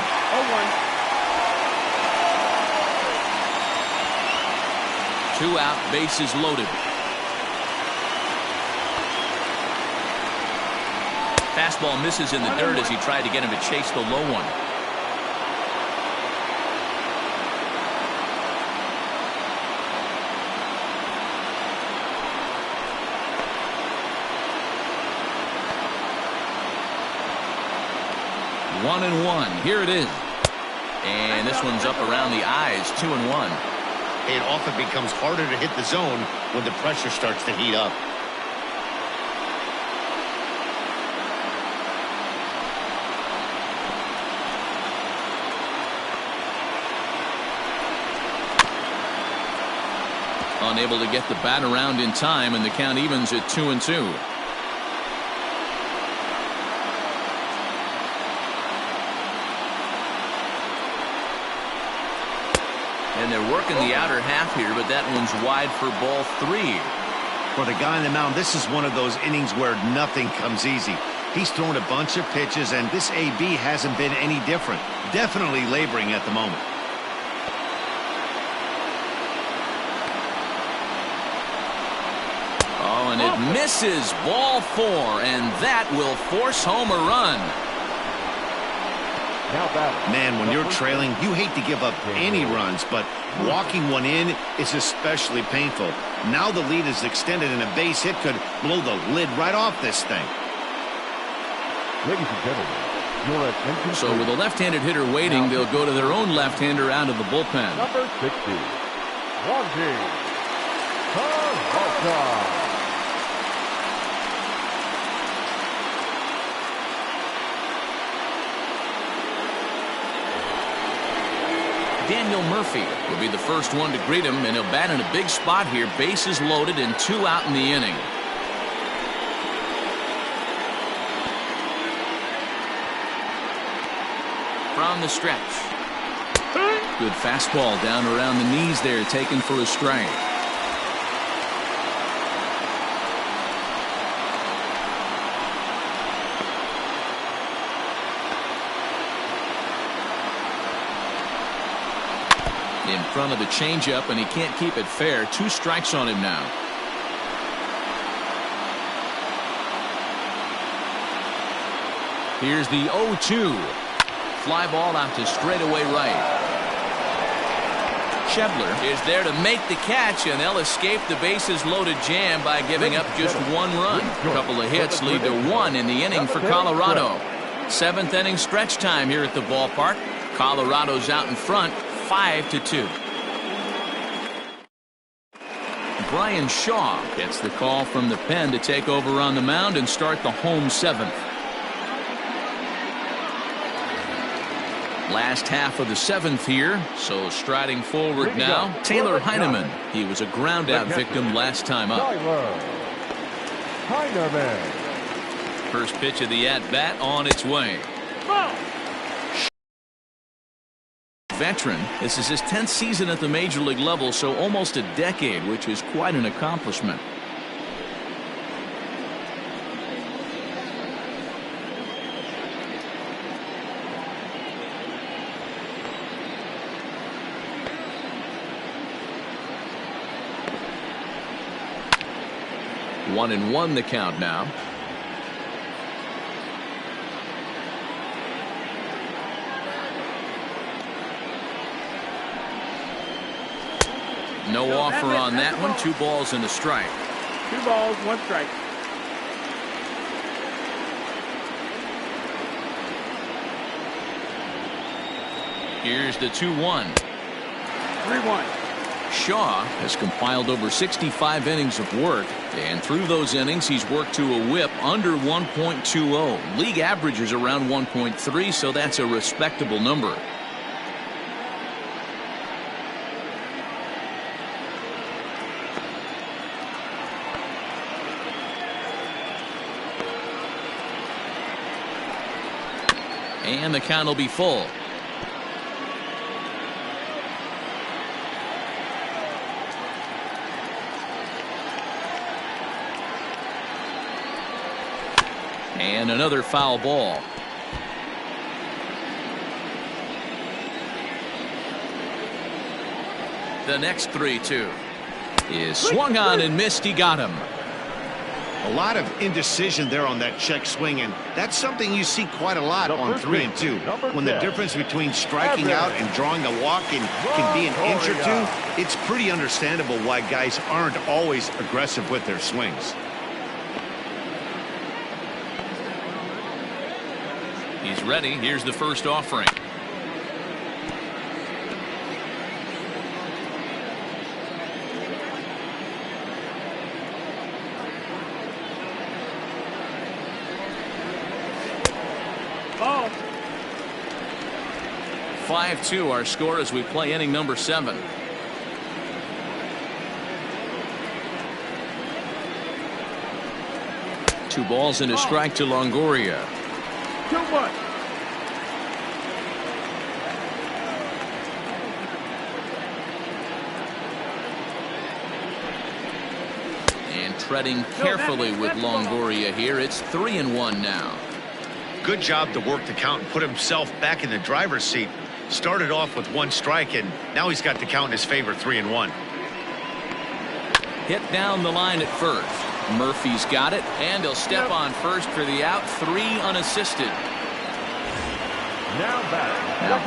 2 out, bases loaded. Fastball misses in the dirt as he tried to get him to chase the low one. One and one. Here it is. And this one's up around the eyes. 2-1. It often becomes harder to hit the zone when the pressure starts to heat up. Unable to get the bat around in time, and the count evens at 2-2. And they're working the outer half here, but that one's wide for ball 3. For the guy on the mound, this is one of those innings where nothing comes easy. He's thrown a bunch of pitches, and this AB hasn't been any different. Definitely laboring at the moment. Oh, and it misses. Ball 4, and that will force home a run. Man, when you're trailing, you hate to give up any runs, but walking one in is especially painful. Now the lead is extended, and a base hit could blow the lid right off this thing. Ladies and gentlemen, your attention. So with a left-handed hitter waiting, they'll go to their own left-hander out of the bullpen. Number 60, Rockies, Travolta. Daniel Murphy will be the first one to greet him, and he'll bat in a big spot here. Bases loaded and 2 out in the inning. From the stretch. Good fastball down around the knees there, taken for a strike. In front of the changeup, and he can't keep it fair. 2 strikes on him now. Here's the 0-2. Fly ball out to straightaway right. Schebler is there to make the catch, and they'll escape the bases loaded jam by giving up just 1 run. A couple of hits lead to 1 in the inning for Colorado. 7th inning stretch time here at the ballpark. Colorado's out in front, 5-2. Brian Shaw gets the call from the pen to take over on the mound and start the home 7th. Last half of the 7th here, so striding forward now, Taylor Heineman. He was a ground out victim last time up. First pitch of the at-bat on its way. Veteran. This is his 10th season at the major league level, so almost a decade, which is quite an accomplishment. One and one the count now. No offer on that one. 2 balls and a strike. 2 balls, 1 strike. Here's the 2-1. 3-1. Shaw has compiled over 65 innings of work, and through those innings he's worked to a whip under 1.20. League average is around 1.3, so that's a respectable number. And the count will be full. And another foul ball. The next 3-2 is swung on and missed. He got him. A lot of indecision there on that check swing, and that's something you see quite a lot on 3 and 2. When the difference between striking out and drawing a walk can be an inch or two, it's pretty understandable why guys aren't always aggressive with their swings. He's ready. Here's the first offering. Ball. 5-2 our score as we play inning number 7. Two balls and a strike to Longoria. 2-1. And treading carefully with Longoria here. It's 3-1 now. Good job to work the count and put himself back in the driver's seat. Started off with 1 strike, and now he's got the count in his favor, 3-1. Hit down the line at first. Murphy's got it, and he'll step on first for the out. 3 unassisted. Now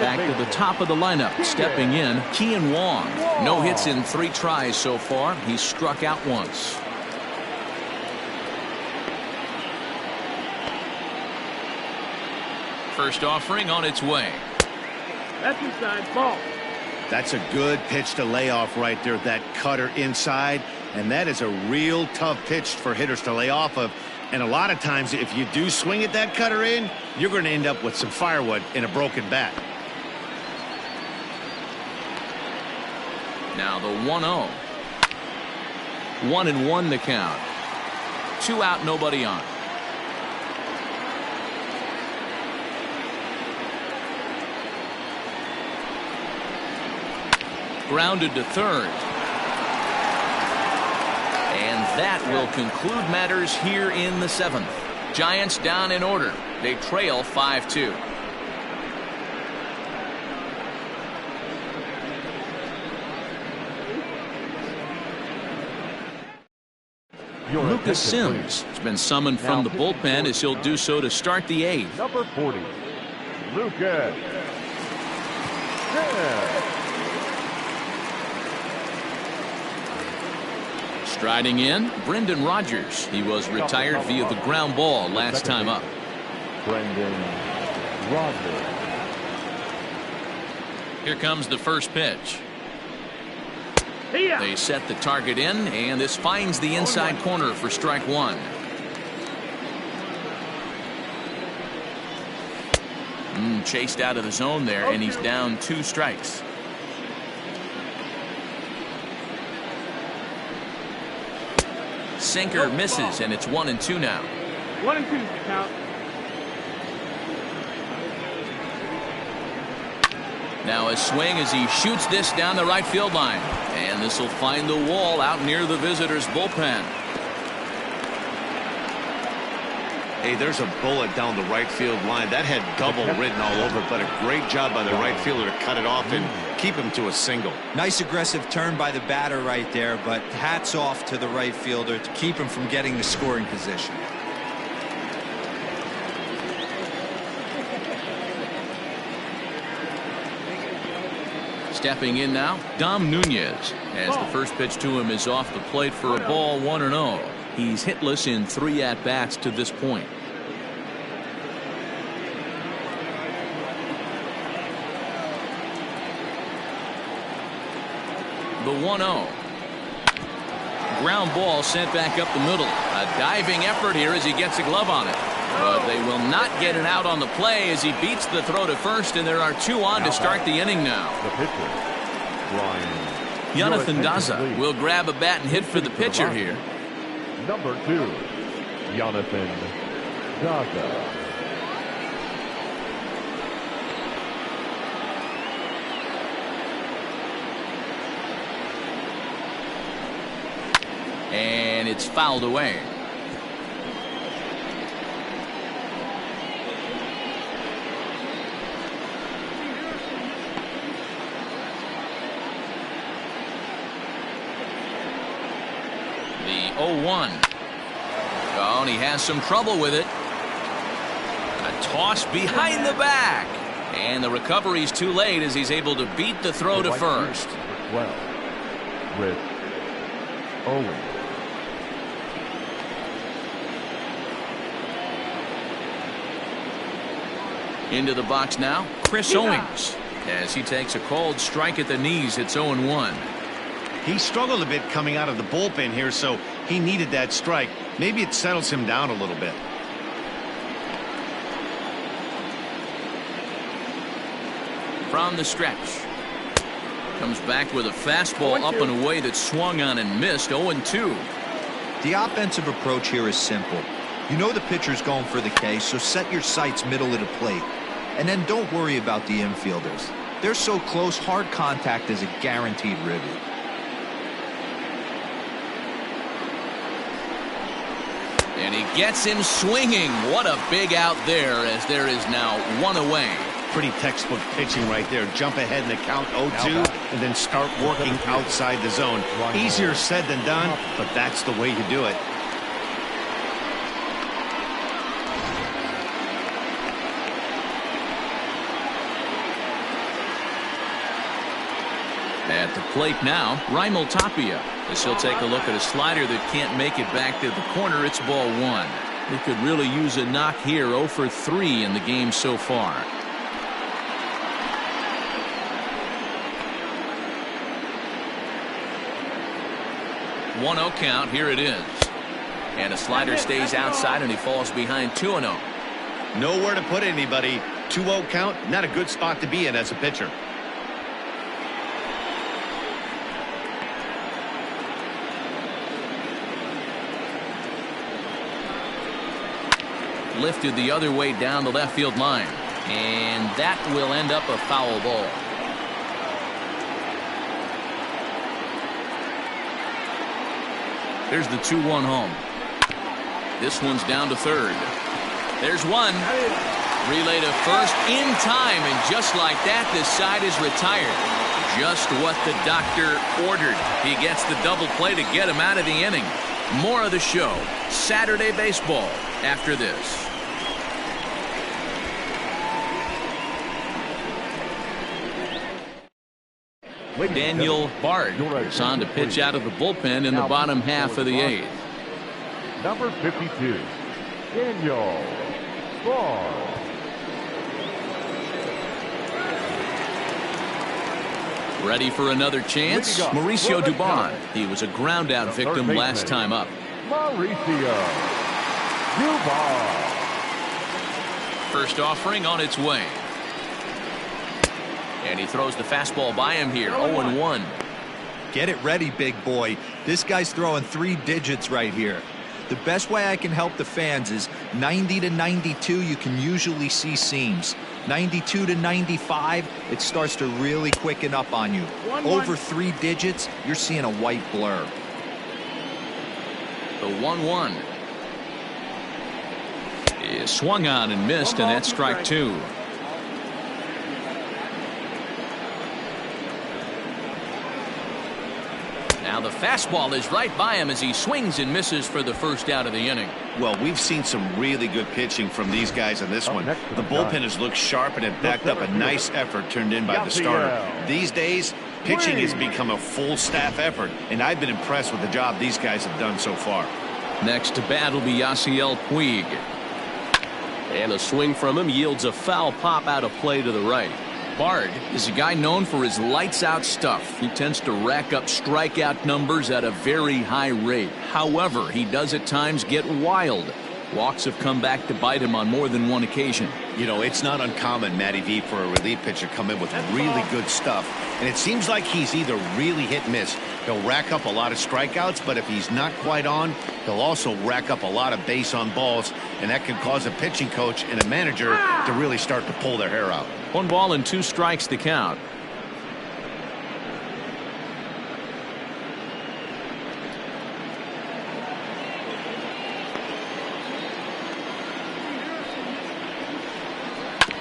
back to the top of the lineup. Stepping in, Kian Wong. No hits in 3 tries so far. He's struck out once. First offering on its way. That's inside. Ball. That's a good pitch to lay off right there. That cutter inside. And that is a real tough pitch for hitters to lay off of. And a lot of times, if you do swing at that cutter in, you're going to end up with some firewood in a broken bat. Now the 1-0. 1-1 the count. 2 out, nobody on. Grounded to third. And that will conclude matters here in the 7th. Giants down in order. They trail 5-2. Lucas Sims has been summoned from the bullpen as he'll do so to start the 8th. Number 40, Lucas Sims. Striding in, Brendan Rodgers. He was retired via the ground ball last time up. Brendan Rodgers. Here comes the first pitch. They set the target in, and this finds the inside corner for strike 1. Chased out of the zone there, and he's down 2 strikes. Sinker misses, and it's 1-2 now. 1-2 count. Now a swing as he shoots this down the right field line, and this will find the wall out near the visitors' bullpen. Hey, there's a bullet down the right field line. That had double written all over it, but a great job by the right fielder to cut it off and keep him to a single. Nice aggressive turn by the batter right there, but hats off to the right fielder to keep him from getting the scoring position. Stepping in now, Dom Nunez, as the first pitch to him is off the plate for a ball, 1-0. He's hitless in 3 at-bats to this point. The 1-0. Ground ball sent back up the middle. A diving effort here as he gets a glove on it. But they will not get it out on the play as he beats the throw to first, and there are 2 on to start the inning now. The pitcher, Ryan. Jonathan Daza will grab a bat and hit for the pitcher here. Number 2, Jonathan Daza. And it's fouled away. The 0-1. Oh, and he has some trouble with it. A toss behind the back. And the recovery's too late as he's able to beat the throw to first. Well, with Owen. Into the box now, Chris Owings. As he takes a cold strike at the knees, it's 0-1. He struggled a bit coming out of the bullpen here, so he needed that strike. Maybe it settles him down a little bit. From the stretch. Comes back with a fastball up and away that swung on and missed. 0-2. The offensive approach here is simple. You know the pitcher's going for the K, so set your sights middle of the plate. And then don't worry about the infielders. They're so close, hard contact is a guaranteed ribby. And he gets him swinging. What a big out there, as there is now 1 away. Pretty textbook pitching right there. Jump ahead in the count 0-2 and then start working outside the zone. Easier said than done, but that's the way to do it. At the plate now, Raimel Tapia. As he'll take a look at a slider that can't make it back to the corner. It's ball 1. He could really use a knock here. 0 for 3 in the game so far. One-0 count. Here it is. And a slider stays outside, and he falls behind 2-0. Nowhere to put anybody. 2-0 count. Not a good spot to be in as a pitcher. Lifted the other way down the left field line. And that will end up a foul ball. There's the 2-1 home. This one's down to third. There's one. Relay to first in time, and just like that, this side is retired. Just what the doctor ordered. He gets the double play to get him out of the inning. More of the show, Saturday Baseball, after this. Daniel Bard is on to pitch out of the bullpen in the bottom half of the 8th. Number 52, Daniel Bard. Ready for another chance? Mauricio Dubon. He was a ground-out victim last time up. Mauricio Dubon. First offering on its way. And he throws the fastball by him here. 0-1. Get it ready, big boy. This guy's throwing 3 digits right here. The best way I can help the fans is 90 to 92, you can usually see seams. 92 to 95, it starts to really quicken up on you. Over 3 digits, you're seeing a white blur. The 1-1 is swung on and missed, and that's strike 2. Now the fastball is right by him as he swings and misses for the first out of the inning. Well, we've seen some really good pitching from these guys in this one. The bullpen has looked sharp, and it backed up a nice effort turned in by the starter. These days, pitching has become a full staff effort, and I've been impressed with the job these guys have done so far. Next to bat will be Yasiel Puig. And a swing from him yields a foul pop out of play to the right. Bard is a guy known for his lights-out stuff. He tends to rack up strikeout numbers at a very high rate. However, he does at times get wild. Walks have come back to bite him on more than one occasion. You know, it's not uncommon, Matty V, for a relief pitcher to come in with really good stuff. And it seems like he's either really hit and miss. He'll rack up a lot of strikeouts, but if he's not quite on, he'll also rack up a lot of base on balls. And that can cause a pitching coach and a manager to really start to pull their hair out. 1 ball and 2 strikes to count.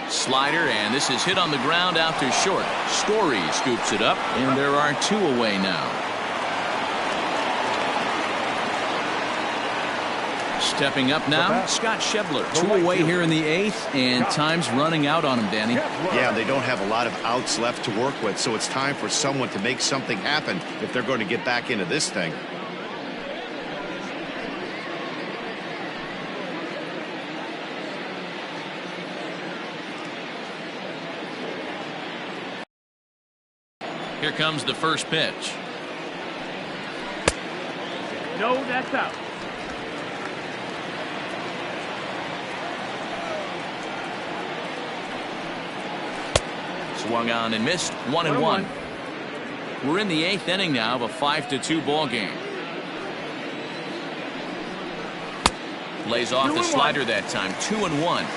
Slider, and this is hit on the ground out to short. Story scoops it up, and there are 2 away now. Stepping up now, Scott Schebler. 2 away here in the 8th, and time's running out on him, Danny. Yeah, they don't have a lot of outs left to work with, so it's time for someone to make something happen if they're going to get back into this thing. Here comes the first pitch. No, that's out. Swung on and missed. 1-1. We're in the 8th inning now of a 5-2 ball game. Lays off the slider that time. 2-1.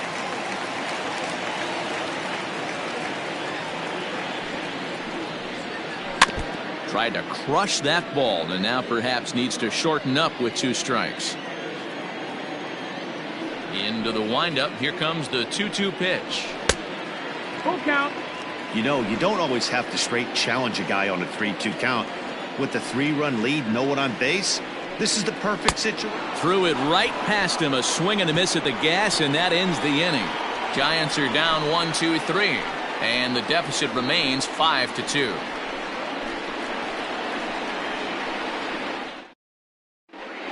Tried to crush that ball, and now perhaps needs to shorten up with 2 strikes. Into the windup. Here comes the 2-2 pitch. Full count. You know, you don't always have to straight challenge a guy on a 3-2 count. With the 3-run lead, no one on base, this is the perfect situation. Threw it right past him. A swing and a miss at the gas, and that ends the inning. Giants are down 1-2-3, and the deficit remains 5-2.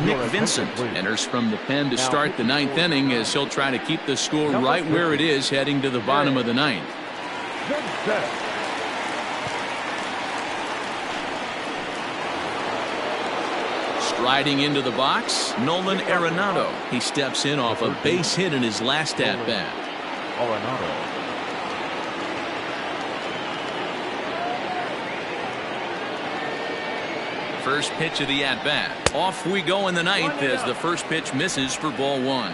Nick Vincent enters from the pen to start the 9th inning, as he'll try to keep the score right where it is heading to the bottom of the 9th. Striding into the box, Nolan Arenado. He steps in off a base hit in his last at-bat. First pitch of the at-bat. Off we go in the 9th as the first pitch misses for ball 1.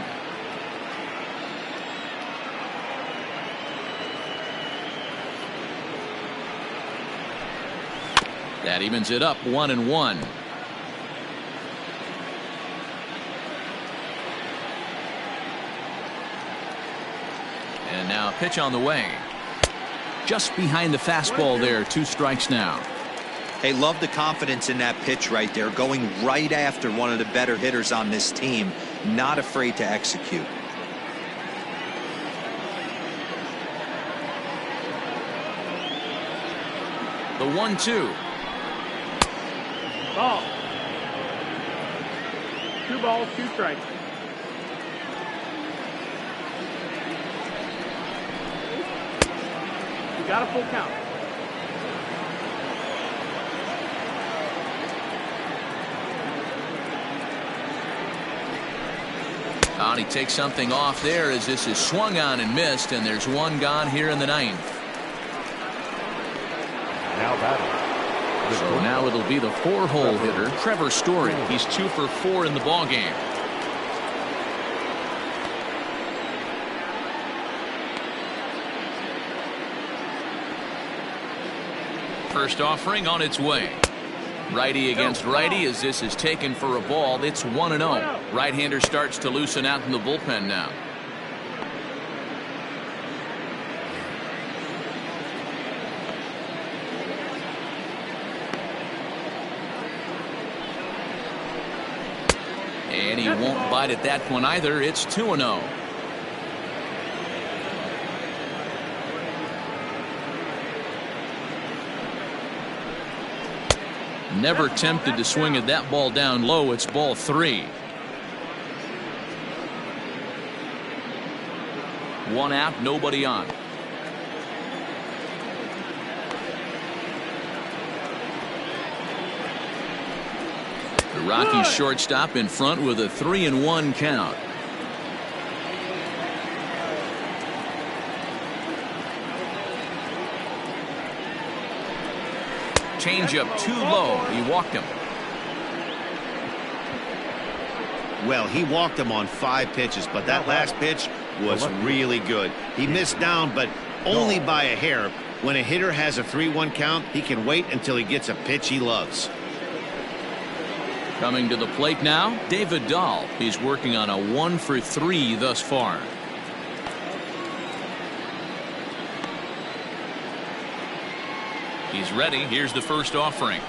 That evens it up 1-1. And now a pitch on the way. Just behind the fastball there. 2 strikes now. Hey, love the confidence in that pitch right there. Going right after one of the better hitters on this team. Not afraid to execute. The 1-2. Ball. 2 balls, 2 strikes. You got a full count. And he takes something off there as this is swung on and missed, and there's 1 gone here in the 9th. Now batting. So now it'll be the 4-hole hitter, Trevor Story. He's 2 for 4 in the ballgame. First offering on its way. Righty against righty as this is taken for a ball. It's 1-0. Right-hander starts to loosen out in the bullpen now. And he won't bite at that one either. It's 2-0. Never tempted to swing at that ball down low. It's ball 3. 1 out, nobody on. Rockies shortstop in front with a 3-1 count. Changeup too low. He walked him. Well, he walked him on 5 pitches, but that last pitch was really good. He missed down, but only by a hair. When a hitter has a 3-1 count, he can wait until he gets a pitch he loves. Coming to the plate now, David Dahl. He's working on a 1-for-3 thus far. He's ready. Here's the first offering.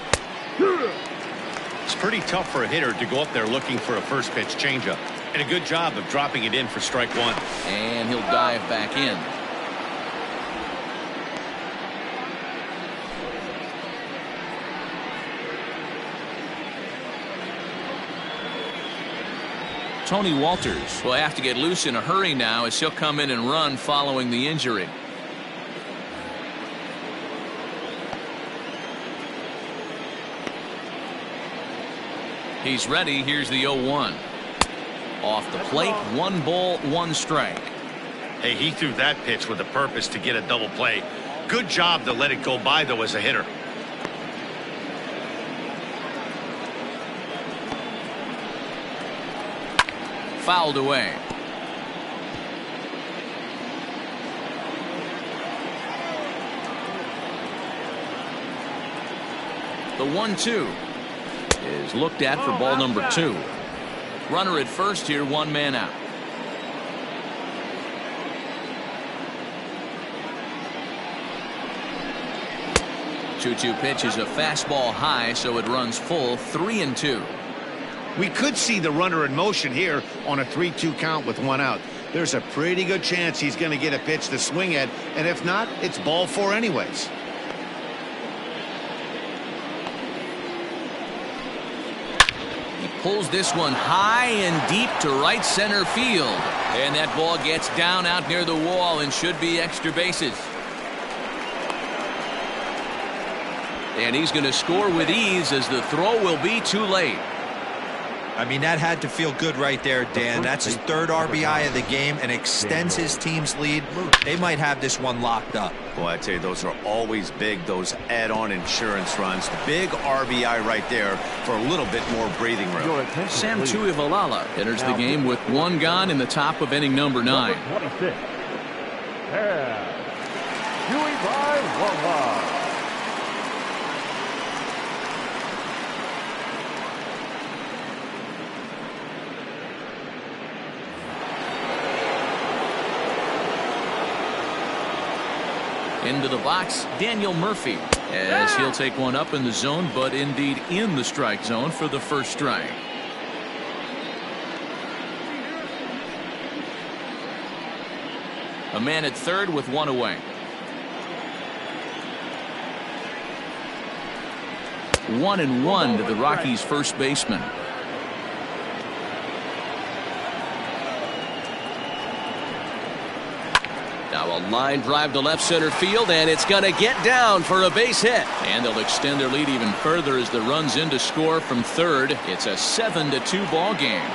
It's pretty tough for a hitter to go up there looking for a first pitch changeup. And a good job of dropping it in for strike 1. And he'll dive back in. Tony Walters will have to get loose in a hurry now as he'll come in and run following the injury. He's ready. Here's the 0-1. Off the plate, 1 ball, 1 strike. Hey, he threw that pitch with a purpose to get a double play. Good job to let it go by, though, as a hitter. Fouled away. The 1-2 is looked at for ball number 2. Runner at first here, 1 man out. Two-two pitch is a fastball high, so it runs full, 3-2. We could see the runner in motion here on a 3-2 count with 1 out. There's a pretty good chance he's going to get a pitch to swing at, and if not, it's ball 4 anyways. He pulls this one high and deep to right center field, and that ball gets down out near the wall and should be extra bases. And he's going to score with ease as the throw will be too late. I mean, that had to feel good right there, Dan. That's his 3rd RBI of the game and extends his team's lead. They might have this one locked up. Boy, I tell you, those are always big, those add-on insurance runs. Big RBI right there for a little bit more breathing room. Sam Tuivalala enters the game with 1 gone in the top of inning number 9. 26. Tuivalala. Into the box, Daniel Murphy, as he'll take one up in the zone, but indeed in the strike zone for the first strike. A man at third with 1 away. 1-1 to the Rockies' first baseman. Now a line drive to left center field, and it's going to get down for a base hit. And they'll extend their lead even further as the run's in to score from third. It's a 7-2 ball game.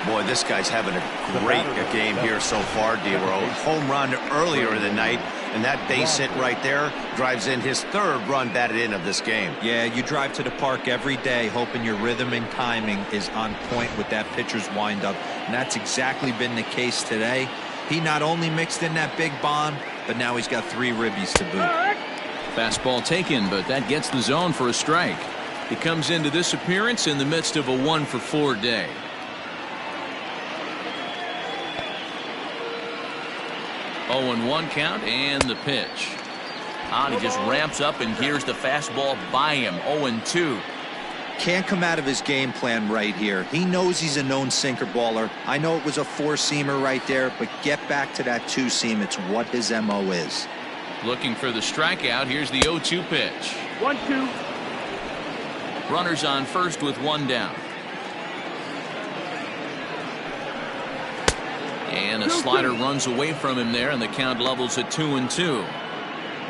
Boy, this guy's having a great game here so far, D-Row. Home run earlier in the night, and that base hit right there drives in his 3rd run batted in of this game. Yeah, you drive to the park every day hoping your rhythm and timing is on point with that pitcher's windup, and that's exactly been the case today. He not only mixed in that big bomb, but now he's got 3 ribbies to boot. Fastball taken, but that gets the zone for a strike. He comes into this appearance in the midst of a 1-for-4 day. Oh, and 1 count and the pitch. And he just ramps up, and here's the fastball by him. 0-2. Can't come out of his game plan right here. He knows he's a known sinker baller. I know it was a 4-seamer right there, but get back to that 2-seam. It's what his MO is. Looking for the strikeout. Here's the 0-2 pitch. 1-2. Runners on first with 1 down. And a slider runs away from him there, and the count levels at 2-2.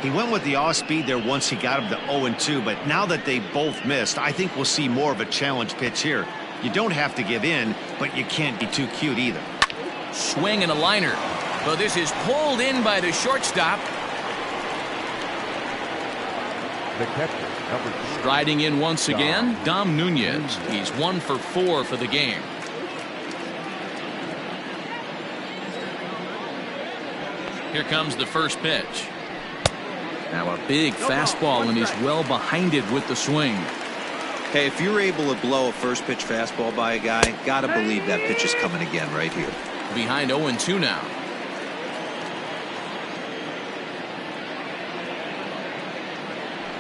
He went with the off-speed there once he got him to 0-2, but now that they both missed, I think we'll see more of a challenge pitch here. You don't have to give in, but you can't be too cute either. Swing and a liner. But this is pulled in by the shortstop. The catcher, number 2. Striding in once again, Dom Nunez. He's 1 for 4 for the game. Here comes the first pitch. Now a big fastball, and he's well behind it with the swing. Hey, if you're able to blow a first pitch fastball by a guy, gotta believe that pitch is coming again right here. Behind 0-2 now.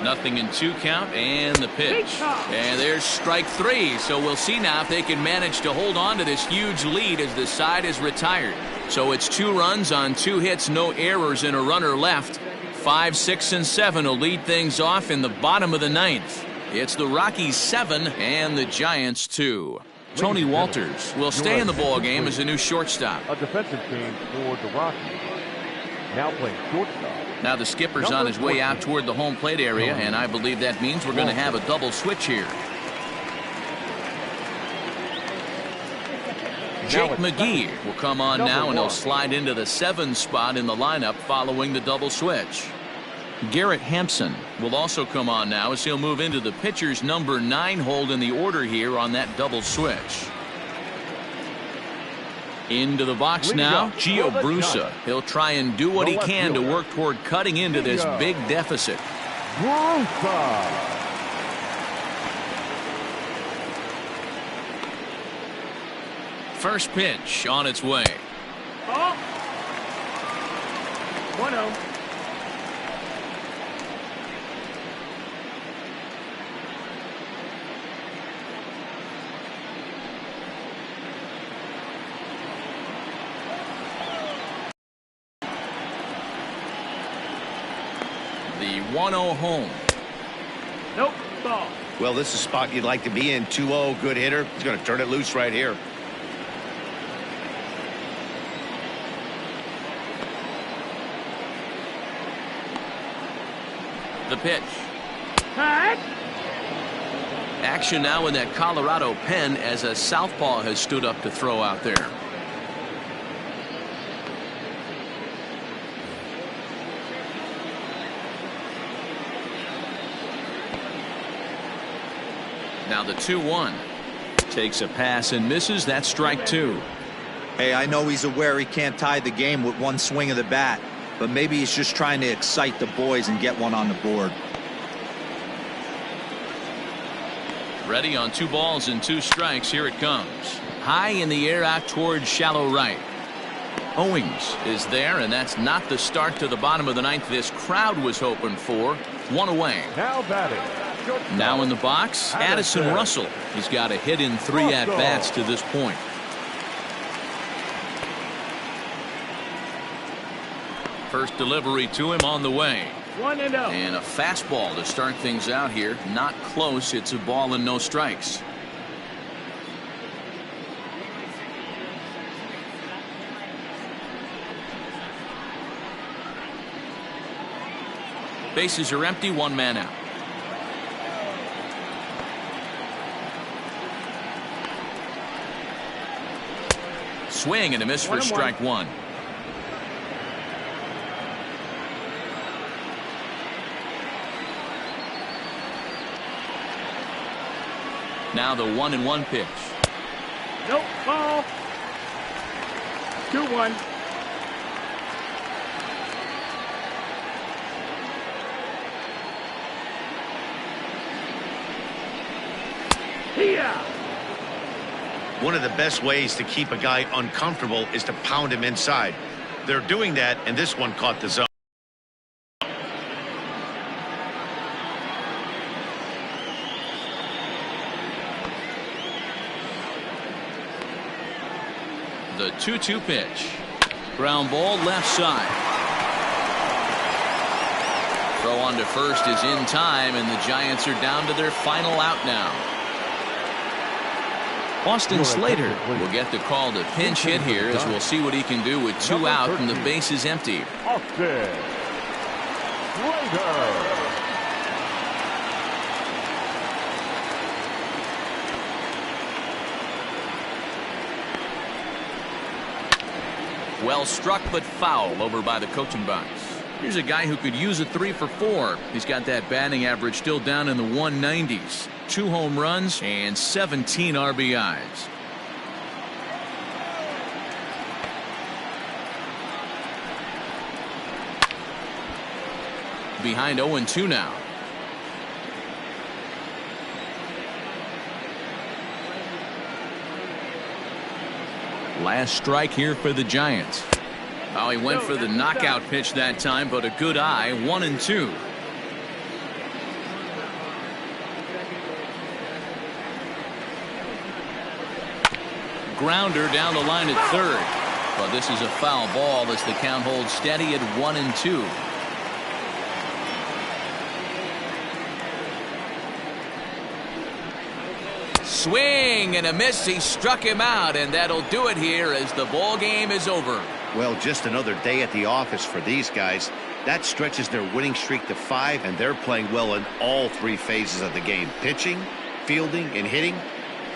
Nothing in 2 count, and the pitch. And there's strike 3. So we'll see now if they can manage to hold on to this huge lead as the side is retired. So it's 2 runs on 2 hits, no errors, and a runner left. 5, 6, and 7 will lead things off in the bottom of the 9th. It's the Rockies 7 and the Giants 2. Tony Walters will stay in the ball game as a new shortstop. A defensive change for the Rockies. Now playing shortstop. Now the skipper's on his way out toward the home plate area, and I believe that means we're going to have a double switch here. Jake McGee will come on now, and he'll slide into the 7 spot in the lineup following the double switch. Garrett Hampson will also come on now as he'll move into the pitcher's number 9 hold in the order here on that double switch. Into the box now, Gio Brusa. He'll try and do what he can to work toward cutting into this big deficit. First pitch on its way. Oh. 1-0. The 1-0 home. Nope. Ball. Well, this is a spot you'd like to be in. 2-0, good hitter. He's going to turn it loose right here. The pitch. Hot. Action now in that Colorado pen as a southpaw has stood up to throw out there. Now the 2-1. Takes a pass and misses. That's strike 2. Hey, I know he's aware he can't tie the game with one swing of the bat, but maybe he's just trying to excite the boys and get one on the board. Ready on 2 balls and 2 strikes. Here it comes. High in the air out towards shallow right. Owings is there, and that's not the start to the bottom of the 9th this crowd was hoping for. 1 away. Now batting. Now in the box, Addison Russell. He's got a hit in 3 at-bats to this point. First delivery to him on the way. 1-0. And a fastball to start things out here. Not close. It's a ball and no strikes. Bases are empty. 1 man out. Swing and a miss for strike 1. Now the 1-1 pitch. Nope. Ball. 2-1. Yeah. One of the best ways to keep a guy uncomfortable is to pound him inside. They're doing that, and this one caught the zone. The 2-2 pitch. Ground ball left side. Throw on to first is in time, and the Giants are down to their final out now. Austin Slater will get the call to pinch hit here as we'll see what he can do with 2 out and the bases empty. Slater. Well struck, but foul over by the coaching box. Here's a guy who could use a 3 for 4. He's got that batting average still down in the 190s. 2 home runs and 17 RBIs. Behind 0-2 now. Last strike here for the Giants. Oh, he went for the knockout pitch that time, but a good eye. 1-2. Grounder down the line at third. But this is a foul ball as the count holds steady at 1-2. Swing and a miss. He struck him out, and that'll do it here as the ball game is over. Well, just another day at the office for these guys. That stretches their winning streak to 5, and they're playing well in all 3 phases of the game. Pitching, fielding, and hitting.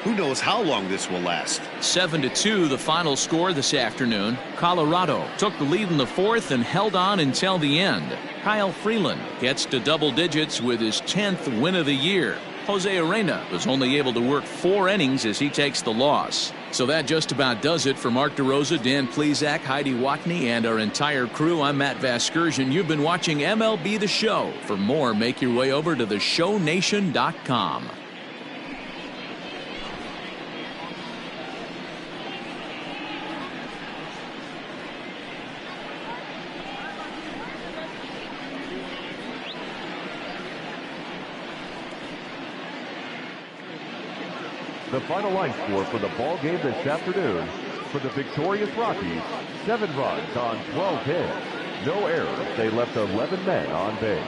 Who knows how long this will last. 7-2 the final score this afternoon. Colorado took the lead in the 4th and held on until the end. Kyle Freeland gets to double digits with his 10th win of the year. Jose Arena was only able to work 4 innings as he takes the loss. So that just about does it for Mark DeRosa, Dan Plesac, Heidi Watney, and our entire crew. I'm Matt Vasgersian. You've been watching MLB The Show. For more, make your way over to theshownation.com. The final line score for the ball game this afternoon: for the victorious Rockies, 7 runs on 12 hits. No errors. They left 11 men on base.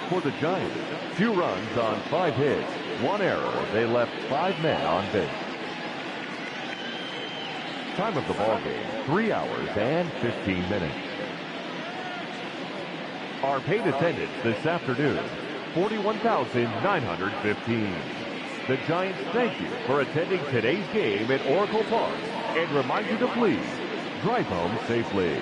For the Giants, 2 runs on 5 hits. 1 error. They left 5 men on base. Time of the ball game: 3 hours and 15 minutes. Our paid attendance this afternoon: 41,915. The Giants thank you for attending today's game at Oracle Park and remind you to please drive home safely.